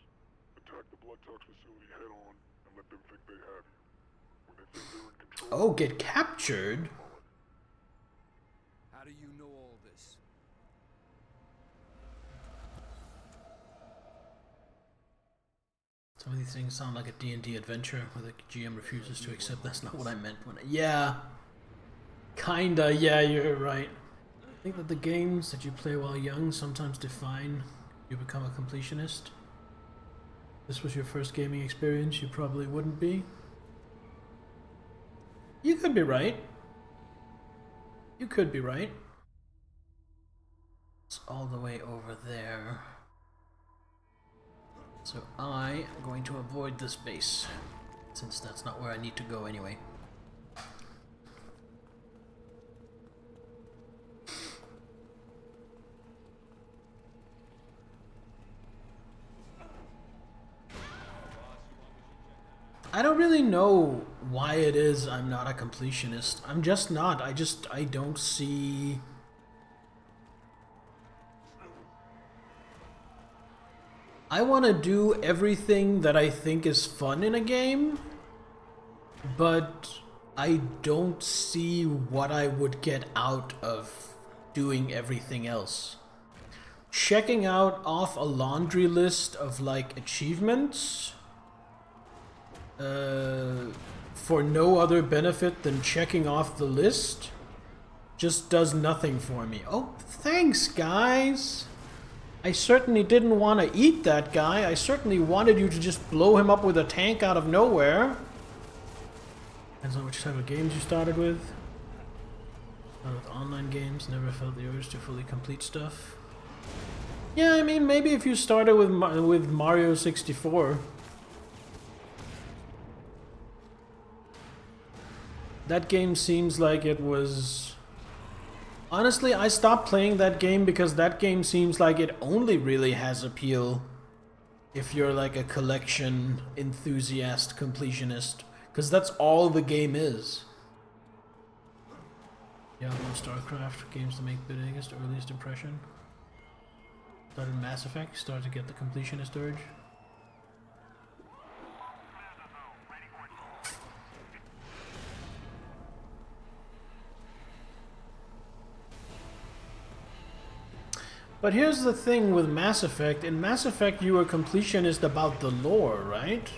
Attack the blood tox facility head on and let them think they have you. When they think they're in control... Oh, get captured? How do you know all this? Some of these things sound like a D&D adventure where the GM refuses to accept that's not what I meant when yeah. Kinda, yeah, you're right. I think that the games that you play while young sometimes define you become a completionist. This was your first gaming experience, you probably wouldn't be. You could be right. You could be right. It's all the way over there. So I am going to avoid this base, since that's not where I need to go anyway. I don't really know why it is I'm not a completionist. I'm just not. I don't see... I want to do everything that I think is fun in a game, but I don't see what I would get out of doing everything else. Checking off a laundry list of, like, achievements for no other benefit than checking off the list just does nothing for me. Oh, thanks, guys! I certainly didn't want to eat that guy. I certainly wanted you to just blow him up with a tank out of nowhere. Depends on which type of games you started with. Started with online games, never felt the urge to fully complete stuff. Yeah, I mean, maybe if you started with Mario 64. That game seems like it was... Honestly, I stopped playing that game because that game seems like it only really has appeal if you're like a collection enthusiast, completionist. Because that's all the game is. Diablo, StarCraft, games that make the biggest, earliest impression. Started Mass Effect, started to get the completionist urge. But here's the thing with Mass Effect. In Mass Effect, you were completionist about the lore, right?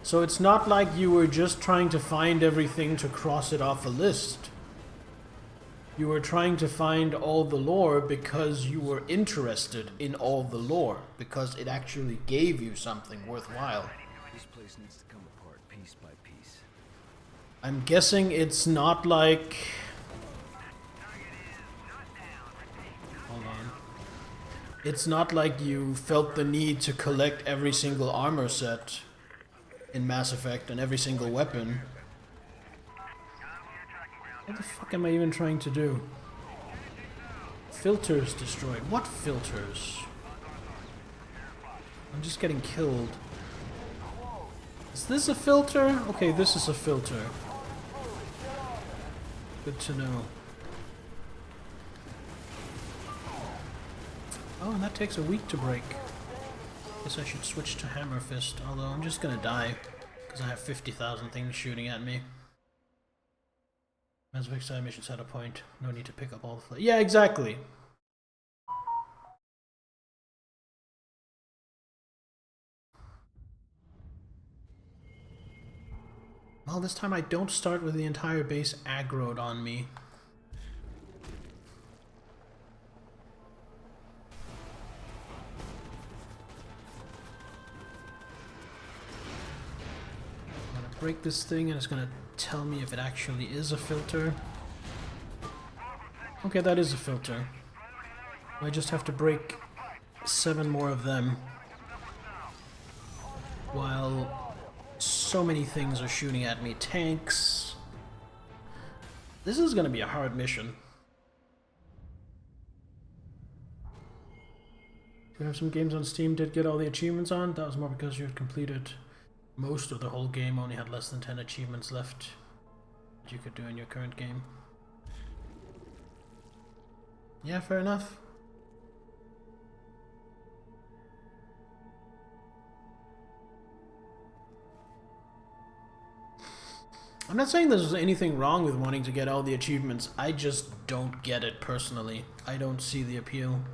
So it's not like you were just trying to find everything to cross it off a list. You were trying to find all the lore because you were interested in all the lore, because it actually gave you something worthwhile. This place needs to come apart piece by piece. I'm guessing it's not like... Hold on. It's not like you felt the need to collect every single armor set in Mass Effect and every single weapon. What the fuck am I even trying to do? Filters destroyed. What filters? I'm just getting killed. Is this a filter? Okay, this is a filter. Good to know. Oh, and that takes a week to break. Guess I should switch to Hammer Fist, although I'm just gonna die, because I have 50,000 things shooting at me. Mass Effect side missions had a point. No need to pick up all the flavors. Yeah, exactly. Well, this time I don't start with the entire base aggroed on me. I'm gonna break this thing and it's gonna tell me if it actually is a filter. Okay, that is a filter. I just have to break 7 more of them. While so many things are shooting at me. Tanks. This is gonna be a hard mission. You have some games on Steam did get all the achievements on. That was more because you had completed most of the whole game, only had less than 10 achievements left that you could do in your current game. Yeah, fair enough. I'm not saying there's anything wrong with wanting to get all the achievements. I just don't get it personally. I don't see the appeal.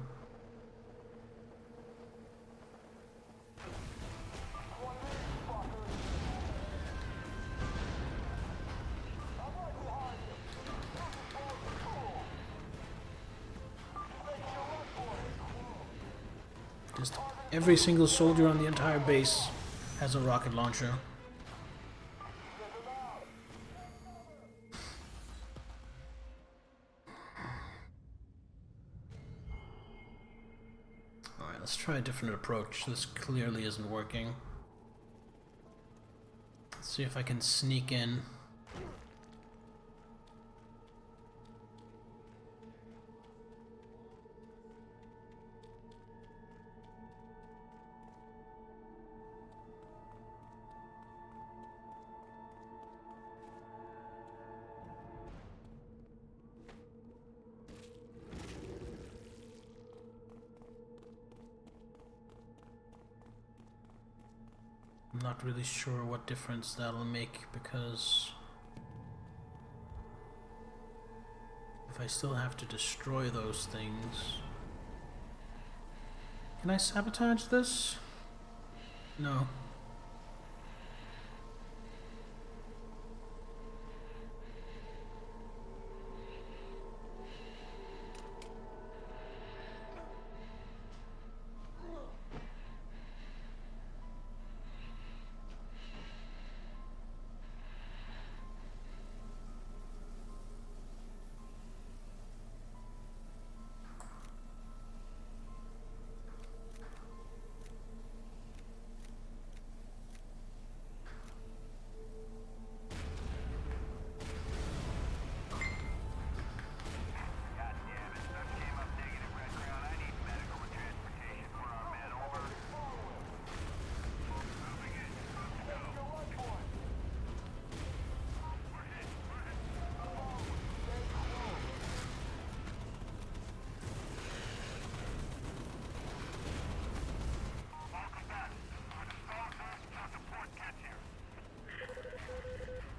Just every single soldier on the entire base has a rocket launcher. Alright, let's try a different approach. This clearly isn't working. Let's see if I can sneak in. I'm not really sure what difference that'll make, because if I still have to destroy those things... Can I sabotage this? No.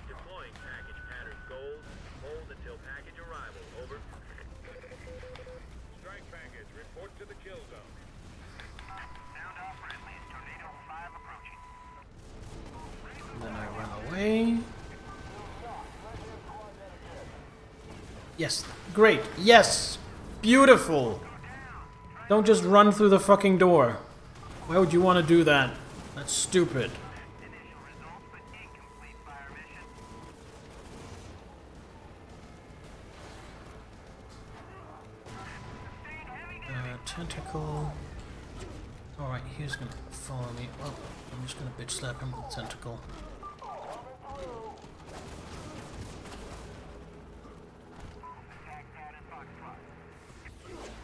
Deploying package pattern gold. Hold until package arrival. Over. Strike package. Report to the kill zone. Sound off friendly. Tornado 5 approaching. Then I run away. Yes. Great. Yes. Beautiful. Don't just run through the fucking door. Why would you want to do that? That's stupid. Initial results, but incomplete fire mission. Tentacle. Alright, he's gonna follow me. Well, I'm just gonna bitch slap him with tentacle. Attack pattern Foxtrot. This is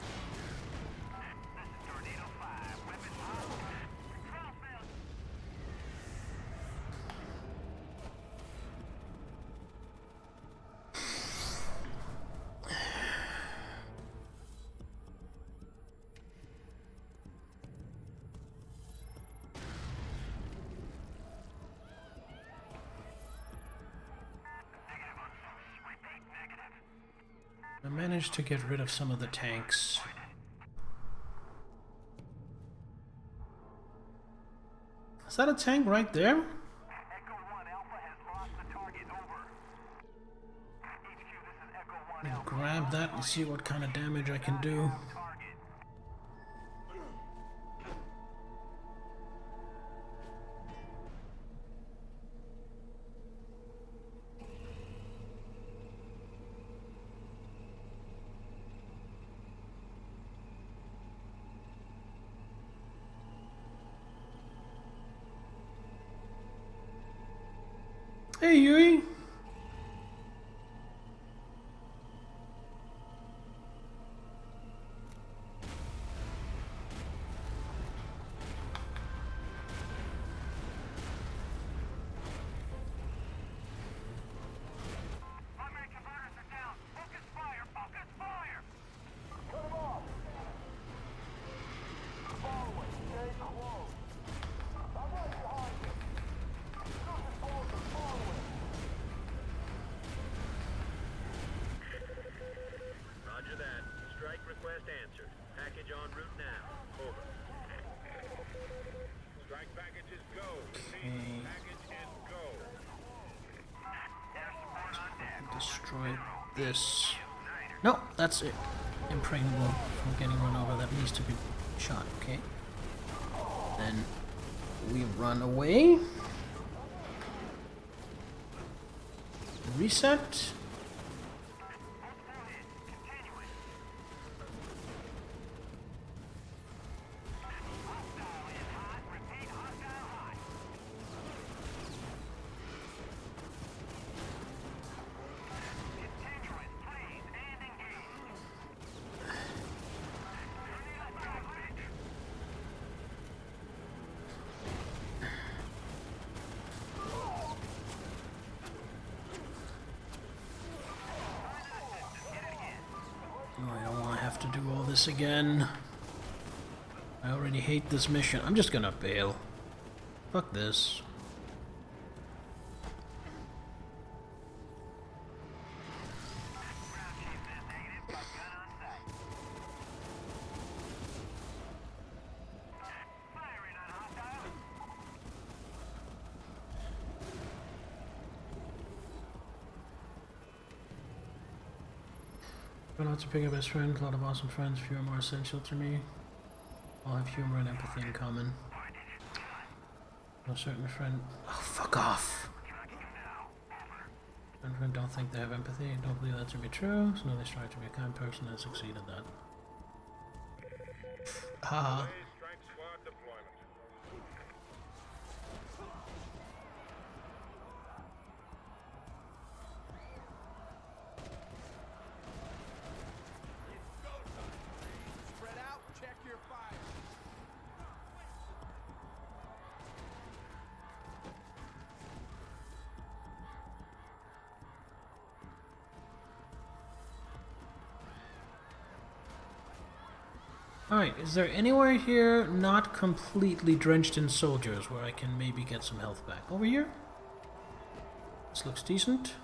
Tornado 5. Weapons on. Control failed. I managed to get rid of some of the tanks. Is that a tank right there? Echo 1 Alpha has lost the target. Over. HQ, this is Echo 1 I'll Alpha. grab that and see what kind of damage I can do. Target. Hey, Yui! Primary converters are down. Focus fire! Focus fire! Cut them off! Forward. Stay close. I'm right behind you. Losing forward. Forward. Roger that. Strike request answered. Package en route now. Over. Strike packages go. Okay. Package and go. Destroy this. No, that's it. Impregnable from getting run over. That needs to be shot, okay? Then we run away. Reset. Oh, I don't want to have to do all this again. I already hate this mission. I'm just gonna bail. Fuck this. Try not to pick a best friend. A lot of awesome friends. Few are more essential to me. All have humor and empathy in common. No certain friend. Oh, fuck off! Certain friend don't think they have empathy. Don't believe that to be true. So no, they strive to be a kind person and succeed at that. Haha. Strike squad deployment. Spread out, check your fire. Alright, is there anywhere here not completely drenched in soldiers where I can maybe get some health back? Over here? This looks decent.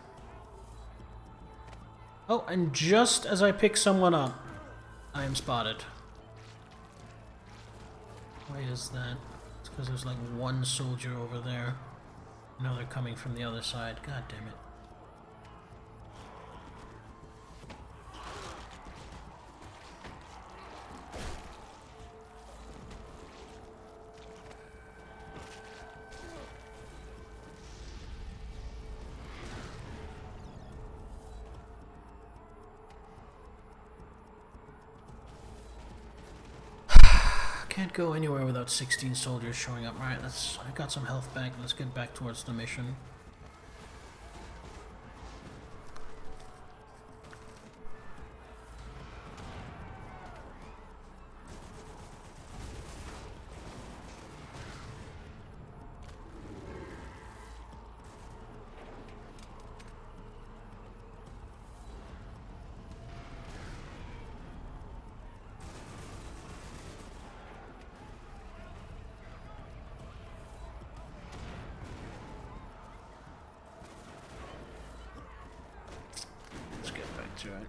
Oh, and just as I pick someone up, I am spotted. Why is that? It's because there's like one soldier over there. Now they're coming from the other side. God damn it. Can't go anywhere without 16 soldiers showing up. Alright, I got some health back. Let's get back towards the mission. Let's get back to it.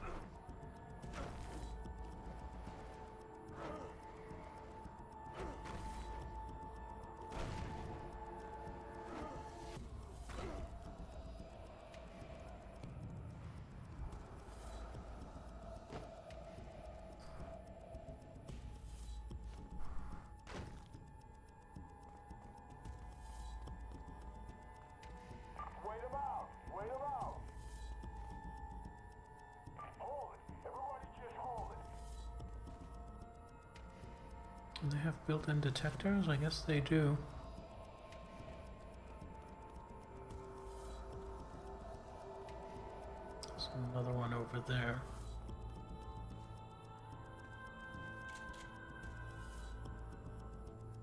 Do they have built-in detectors? I guess they do. There's another one over there.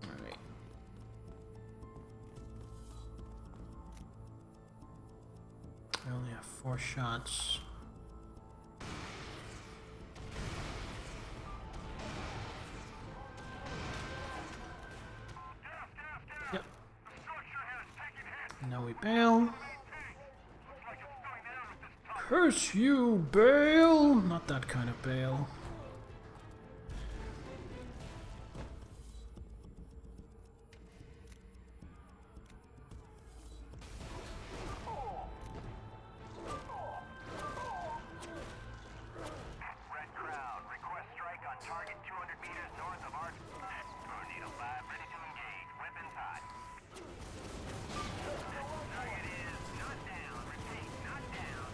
Alright. I only have 4 shots. Yep. Now we bail. Curse you, bail! Not that kind of bail. Red Crowd, request strike on target 200 meters north of our... Tornado 5, ready to engage. Weapons hot. Target is not down. Repeat, not down.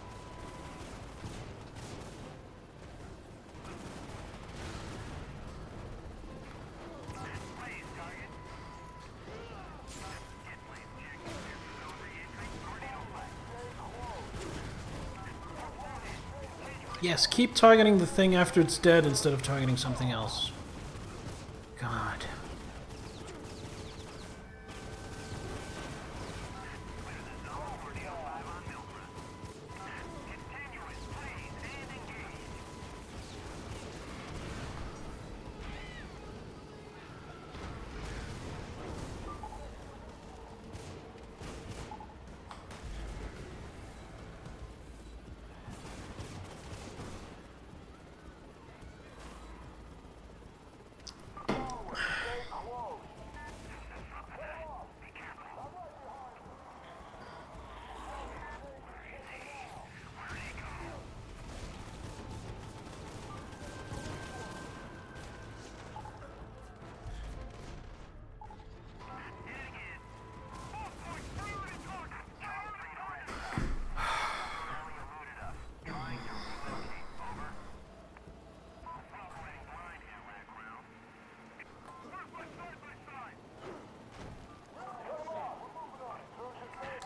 Please, target. Get please, check. Zone re-entry. Tornado 5. Yes, keep targeting the thing after it's dead instead of targeting something else. God. Continuous, please, and engage.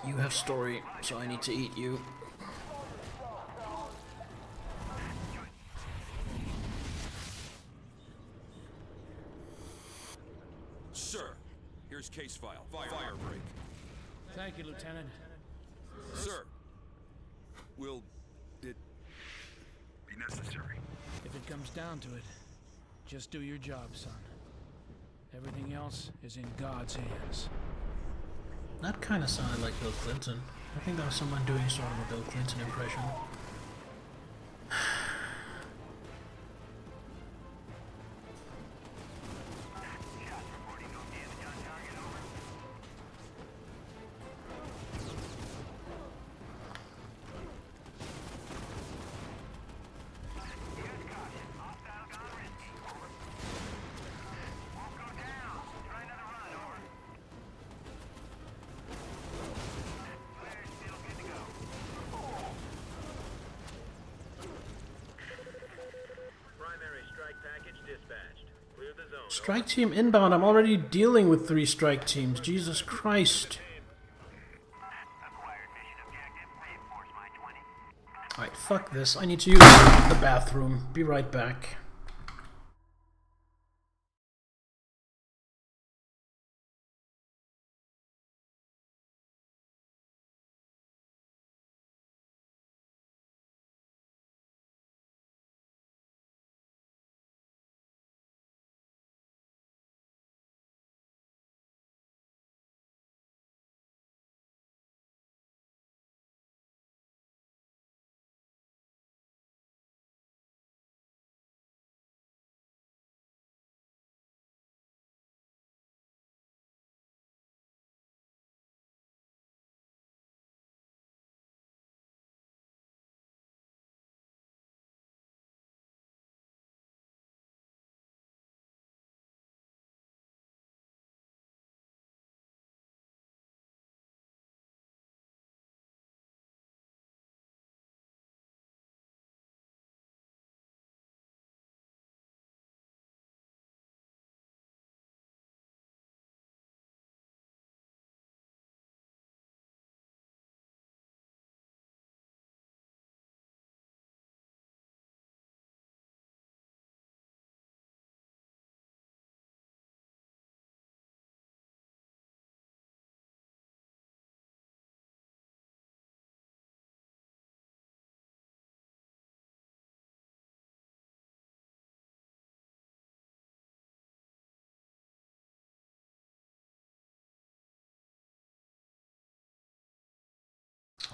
You have story, so I need to eat you. Sir, here's case file. Fire break. Thank you, Lieutenant. Sir, will it be necessary? If it comes down to it, just do your job, son. Everything else is in God's hands. That kind of sounded like Bill Clinton. I think that was someone doing sort of a Bill Clinton impression. Primary strike package dispatched. Clear the zone. Strike team inbound. I'm already dealing with 3 strike teams. Jesus Christ. Acquired mission objective. Reinforce my 20. Alright, fuck this. I need to use the bathroom. Be right back.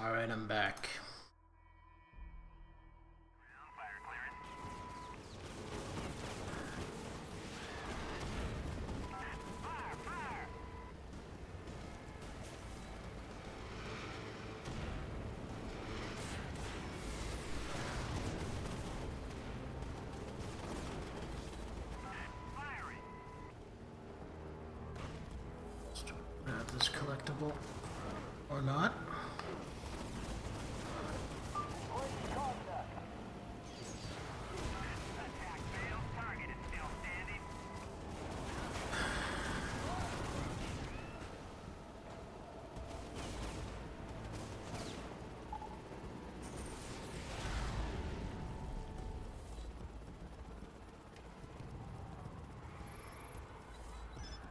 Alright, I'm back. Grab this collectible. Or not.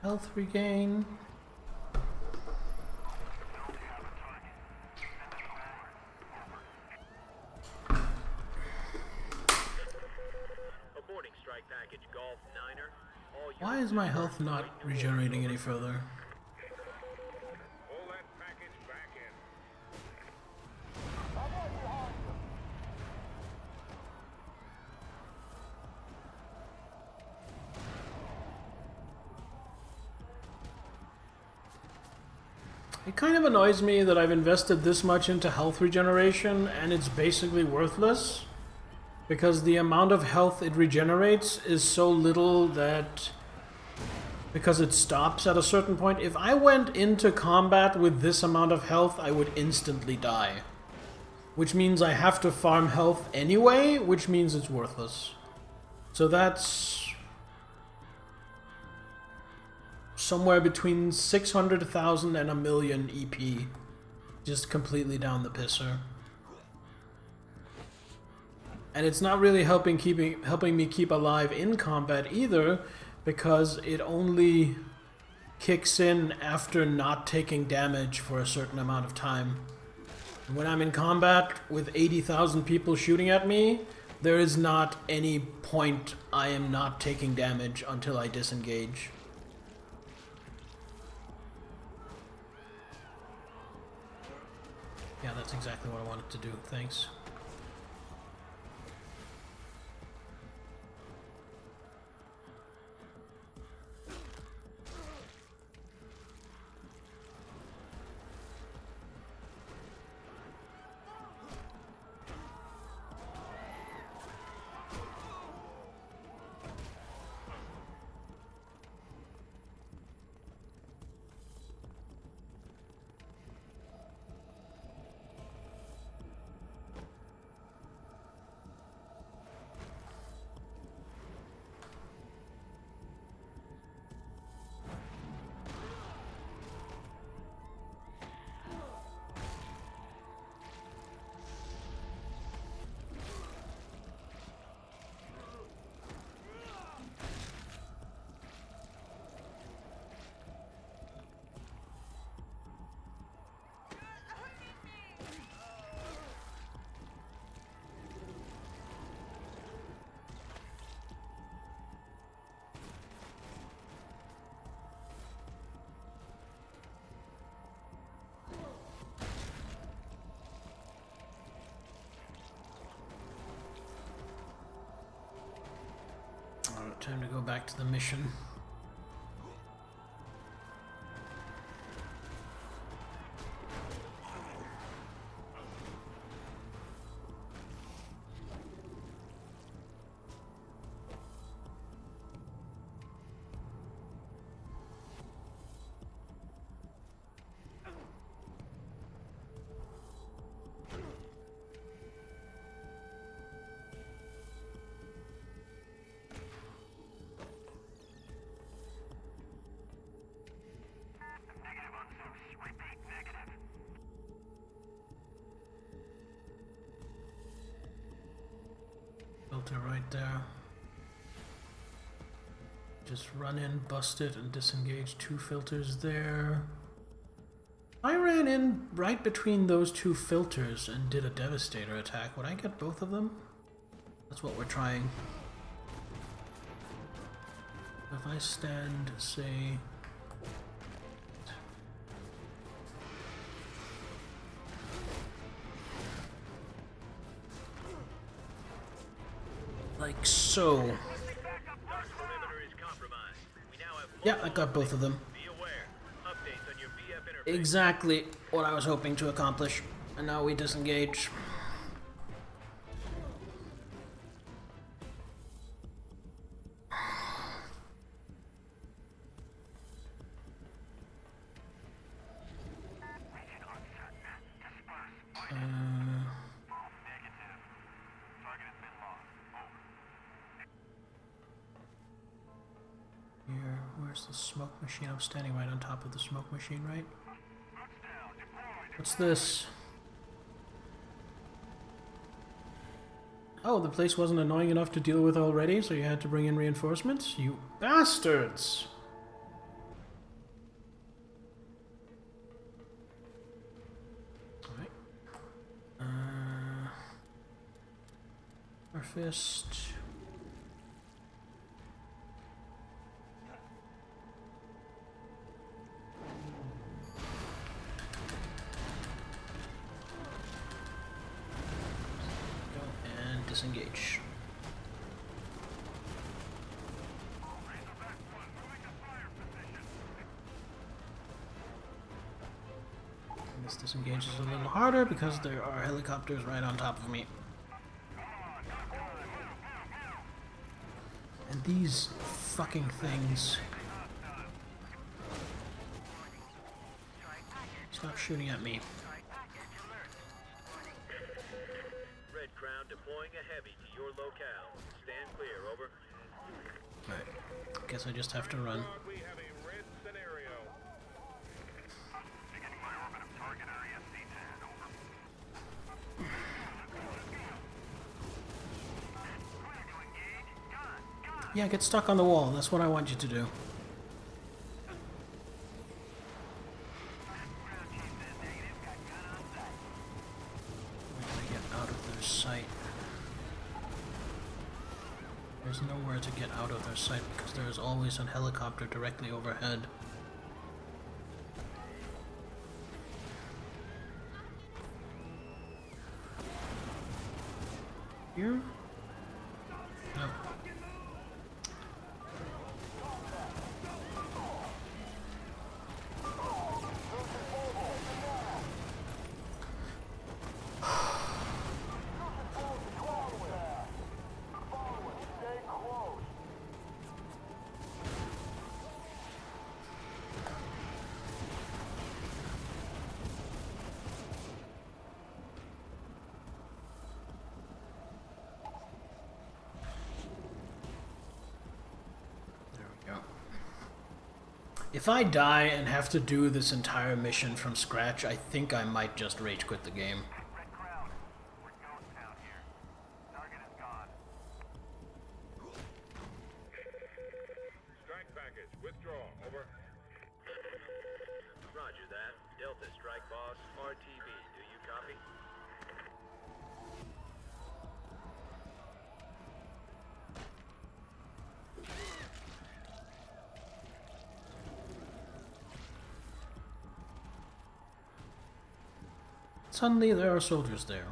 Health regain. Aborting strike package Golf Niner. All Why is my health not regenerating any further? Pull that package back in. It kind of annoys me that I've invested this much into health regeneration and it's basically worthless. Because the amount of health it regenerates is so little that... because it stops at a certain point. If I went into combat with this amount of health, I would instantly die. Which means I have to farm health anyway, which means it's worthless. So that's... somewhere between 600,000 and 1,000,000 EP. Just completely down the pisser. And it's not really helping me keep alive in combat either, because it only kicks in after not taking damage for a certain amount of time. When I'm in combat with 80,000 people shooting at me, there is not any point I am not taking damage until I disengage. Yeah, that's exactly what I wanted to do. Thanks. Alright, time to go back to the mission. Filter right there. Just run in, bust it, and disengage 2 filters there. I ran in right between those 2 filters and did a Devastator attack. Would I get both of them? That's what we're trying. If I stand, say... like so. Dark perimeter is compromised. We now have Yeah, I got both of them. Be aware. Updates on your VF interface. Exactly what I was hoping to accomplish. And now we disengage. Here, where's the smoke machine? I'm standing right on top of the smoke machine, right? What's this? Oh, the place wasn't annoying enough to deal with already, so you had to bring in reinforcements? You bastards! Alright. Our fist. Go and disengage. And this disengage is a little harder because there are helicopters right on top of me. And these fucking things. Stop shooting at me. Red Crown deploying a heavy to your locale. Stand clear, over. Right. Guess I just have to run. We have a red scenario. Beginning my orbit of target area C10, over. Yeah, get stuck on the wall. That's what I want you to do. We're gonna get out of their sight. There's nowhere to get out of their sight because there is always a helicopter directly overhead. Here? No. There we go. If I die and have to do this entire mission from scratch, I think I might just rage quit the game. Red Crown, we're ghost town here. Target is gone. Strike package, withdraw, over. Roger that. Delta Strike Boss, RTV. Do you copy? Suddenly there are soldiers there.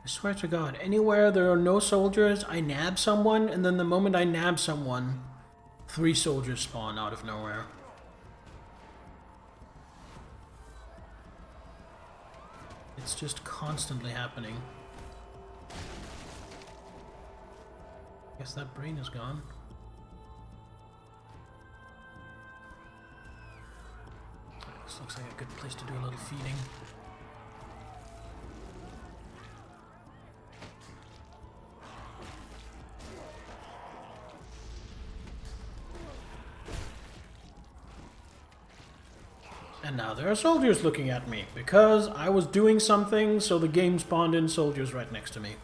I swear to God, anywhere there are no soldiers, I nab someone, and then the moment I nab someone, 3 soldiers spawn out of nowhere. It's just constantly happening. Guess that brain is gone. This looks like a good place to do a little feeding. And now there are soldiers looking at me, because I was doing something, so the game spawned in soldiers right next to me.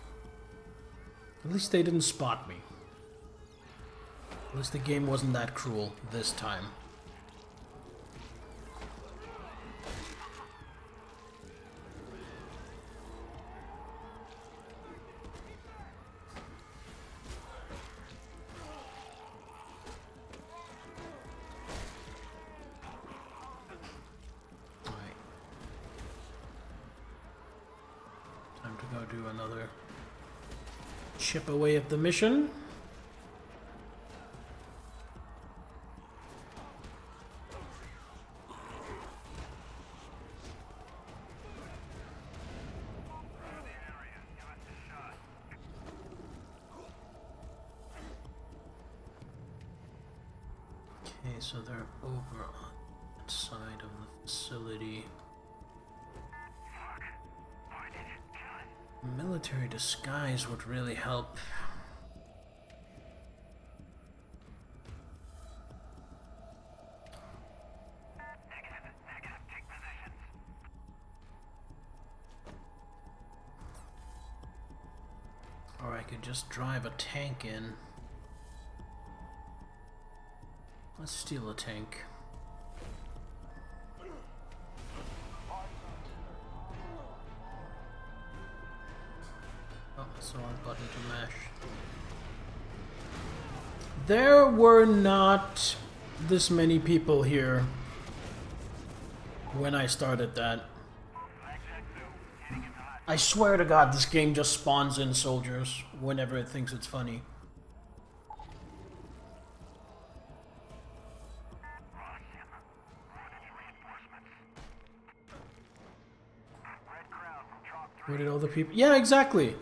At least they didn't spot me. At least the game wasn't that cruel this time. Alright. Time to go do another chip away at the mission. Okay, so they're over on that side of the facility. Military disguise would really help. Or I could just drive a tank in. Let's steal a tank. Oh, that's the wrong button to mash. There were not this many people here when I started that. I swear to God, this game just spawns in soldiers whenever it thinks it's funny. Where did all the people... Yeah, exactly!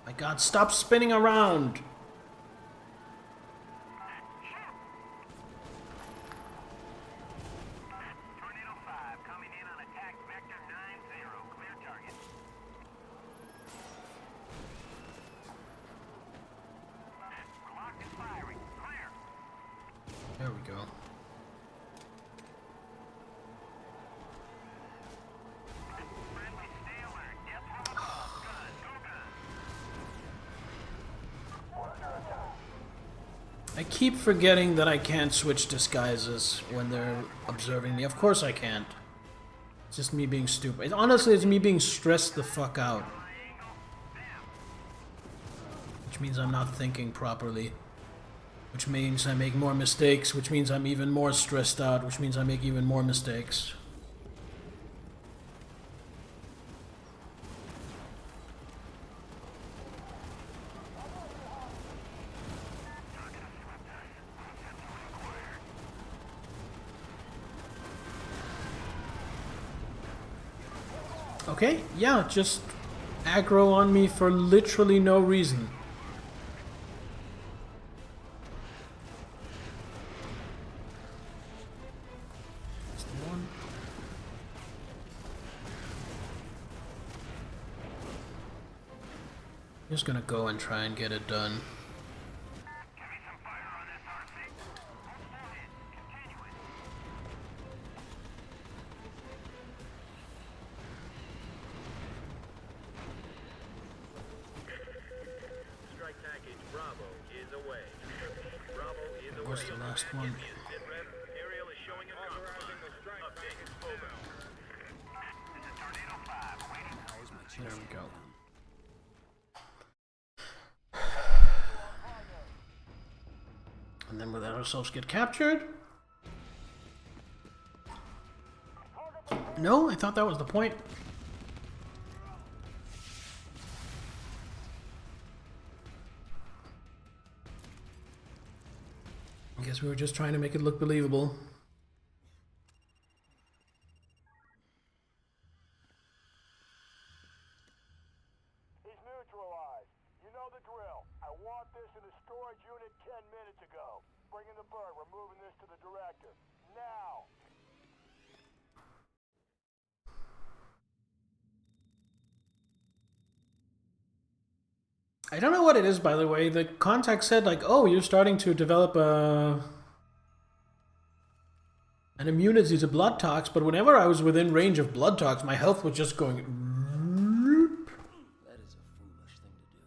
My God, stop spinning around! There we go. I keep forgetting that I can't switch disguises when they're observing me. Of course I can't. It's just me being stupid. Honestly, it's me being stressed the fuck out. Which means I'm not thinking properly. Which means I make more mistakes, which means I'm even more stressed out, which means I make even more mistakes. Okay, yeah, just aggro on me for literally no reason. Just gonna go and try and get it done. Strike package Bravo is away. Bravo is away. Where's the last one? Aerial is showing a compromise. Update. Over. This is Tornado 5 waiting. There we go. And then we let ourselves get captured? No, I thought that was the point. I guess we were just trying to make it look believable. He's neutralized. You know the drill. I want this in the storage unit 10 minutes ago. Bring in the bird. We're moving this to the director. Now! I don't know what it is, by the way. The contact said, like, oh, you're starting to develop an immunity to blood tox, but whenever I was within range of blood tox, my health was just going... That is a foolish thing to do.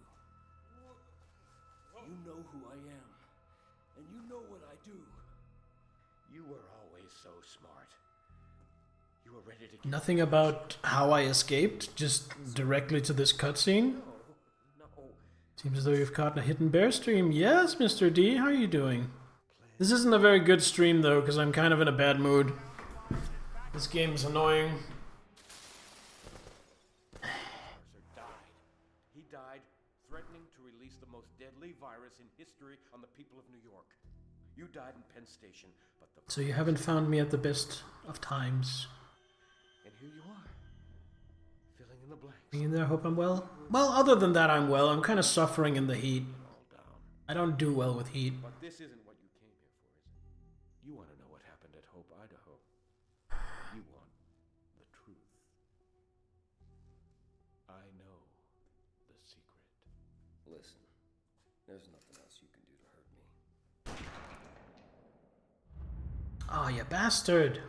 You know who I am, and you know what I do. You were always so smart. You were ready to get... Nothing about how I escaped, just directly to this cutscene. No. Seems as though you've caught a hidden bear stream. Yes, Mr. D, how are you doing? Plan This isn't a very good stream though, because I'm kind of in a bad mood. This game is annoying. Sir died. He died threatening to release the most deadly virus in history on the people of New York. You died in Penn Station, but the... So you haven't found me at the best of times. And here you are, filling in the blanks. Being there, hope I'm well. Well, other than that, I'm well. I'm kind of suffering in the heat. All down. I don't do well with heat. But this isn't what you came here for, is it? You want to know what happened at Hope, Idaho. You want the truth. I know the secret. Listen, there's nothing else you can do to hurt me. Oh, you bastard!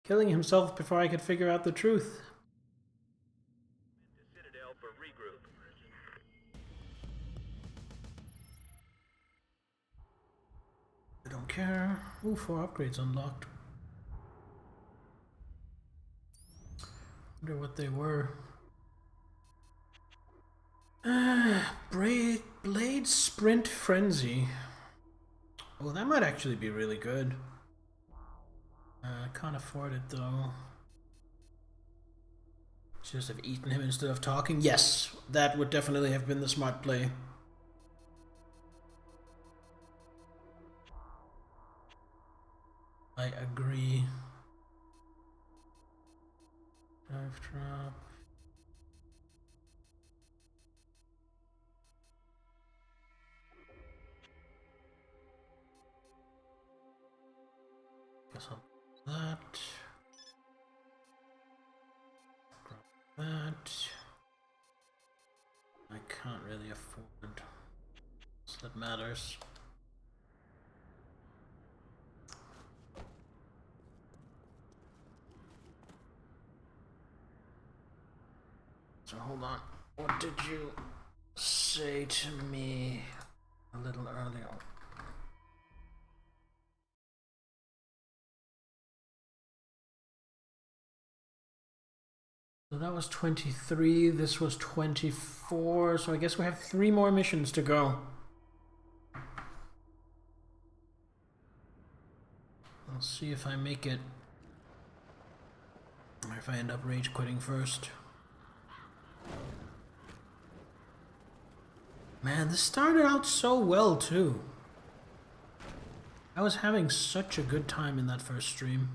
Killing himself before I could figure out the truth. Citadel for regroup. I don't care. Ooh, 4 upgrades unlocked. Wonder what they were. Blade Sprint Frenzy. Oh, that might actually be really good. I can't afford it though. Just have eaten him instead of talking. Yes, that would definitely have been the smart play. I agree. Dive drop. Guess I'll do that. Grab that. I can't really afford. So that matters. So hold on. What did you say to me a little earlier? So that was 23, this was 24, so I guess we have 3 more missions to go. I'll see if I make it. Or if I end up rage quitting first. Man, this started out so well too. I was having such a good time in that first stream.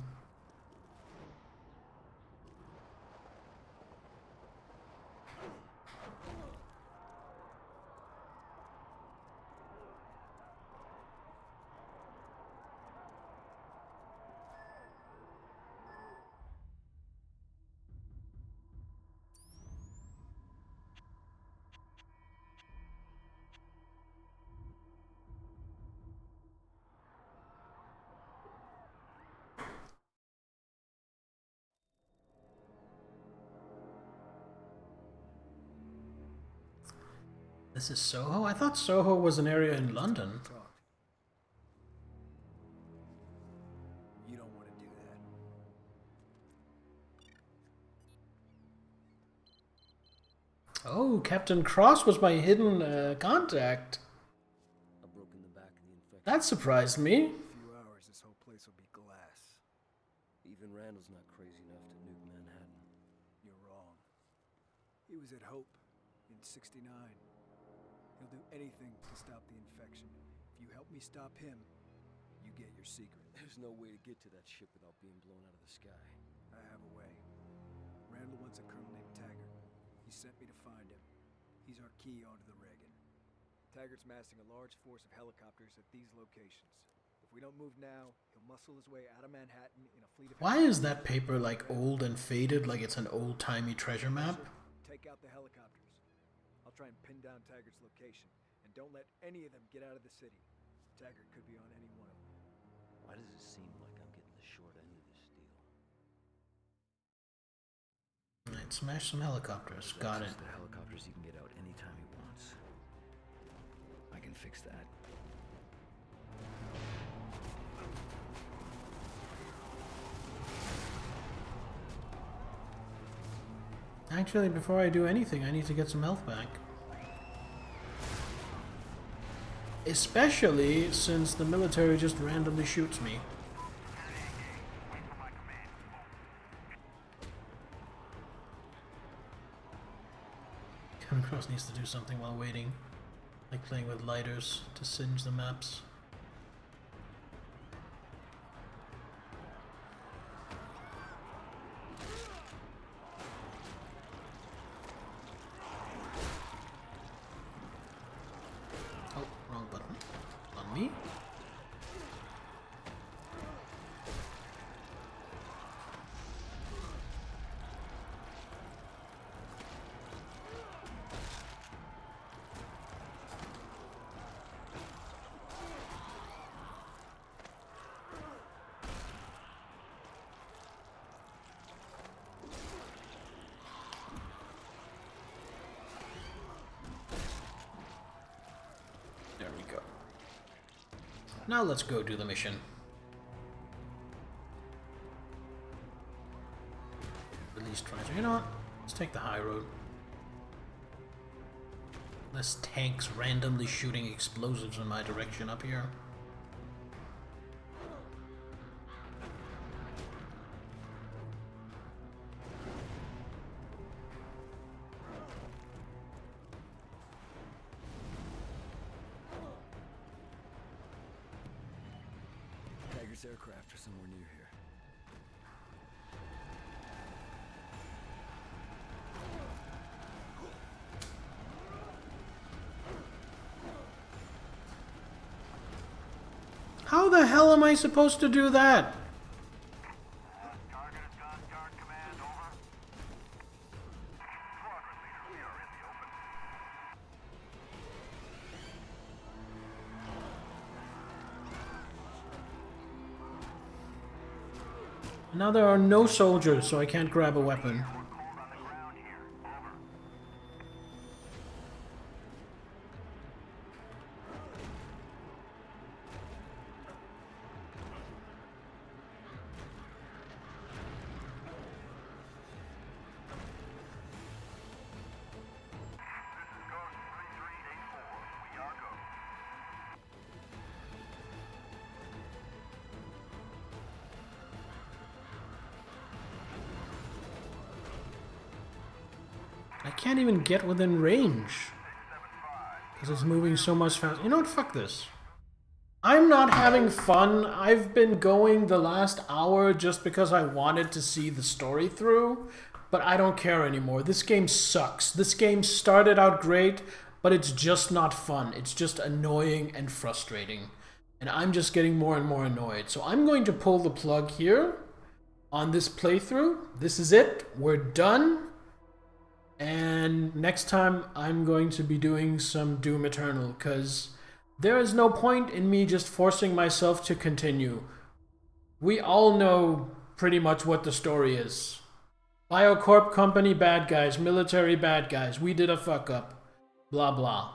This is Soho? I thought Soho was an area in London. You don't want to do that. Oh, Captain Cross was my hidden contact. I've broken the back of the infection. That surprised me. In a few hours, this whole place will be glass. Even Randall's not crazy enough to nuke Manhattan. You're wrong. He was at Hope in '69. He'll do anything to stop the infection. If you help me stop him, you get your secret. There's no way to get to that ship without being blown out of the sky. I have a way. Randall wants a colonel named Taggart. He sent me to find him. He's our key onto the Reagan. Taggart's massing a large force of helicopters at these locations. If we don't move now, he'll muscle his way out of Manhattan in a fleet of... Why is that paper like old and faded, like it's an old-timey treasure map? Take out the helicopters. I'll try and pin down Taggart's location, and don't let any of them get out of the city. Taggart could be on any one of them. Why does it seem like I'm getting the short end of this deal? Alright, smash some helicopters. Got it. The helicopters he can get out anytime he wants. I can fix that. Actually, before I do anything, I need to get some health back. Especially since the military just randomly shoots me. Kevin Cross needs to do something while waiting, like playing with lighters to singe the maps. Oh, wrong button. On me? There we go. Now let's go do the mission. Release treasure. You know what? Let's take the high road. Less tanks randomly shooting explosives in my direction up here. Tiger's aircraft are somewhere near here. How the hell am I supposed to do that? Target is gone, guard command, over. Squadron leader, we are in the open. Now there are no soldiers, so I can't grab a weapon. We're cold on the ground here, over. This is Ghost 3384. We are go. I can't even get within range. Because it's moving so much faster. You know what? Fuck this. I'm not having fun. I've been going the last hour just because I wanted to see the story through. But I don't care anymore. This game sucks. This game started out great, but it's just not fun. It's just annoying and frustrating. And I'm just getting more and more annoyed. So I'm going to pull the plug here on this playthrough. This is it. We're done. And next time I'm going to be doing some Doom Eternal, because there is no point in me just forcing myself to continue. We all know pretty much what the story is. Biocorp company bad guys, military bad guys, we did a fuck up, blah blah.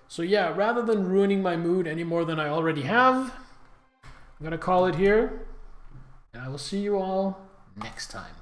So yeah, rather than ruining my mood any more than I already have, I'm gonna call it here, and I will see you all next time.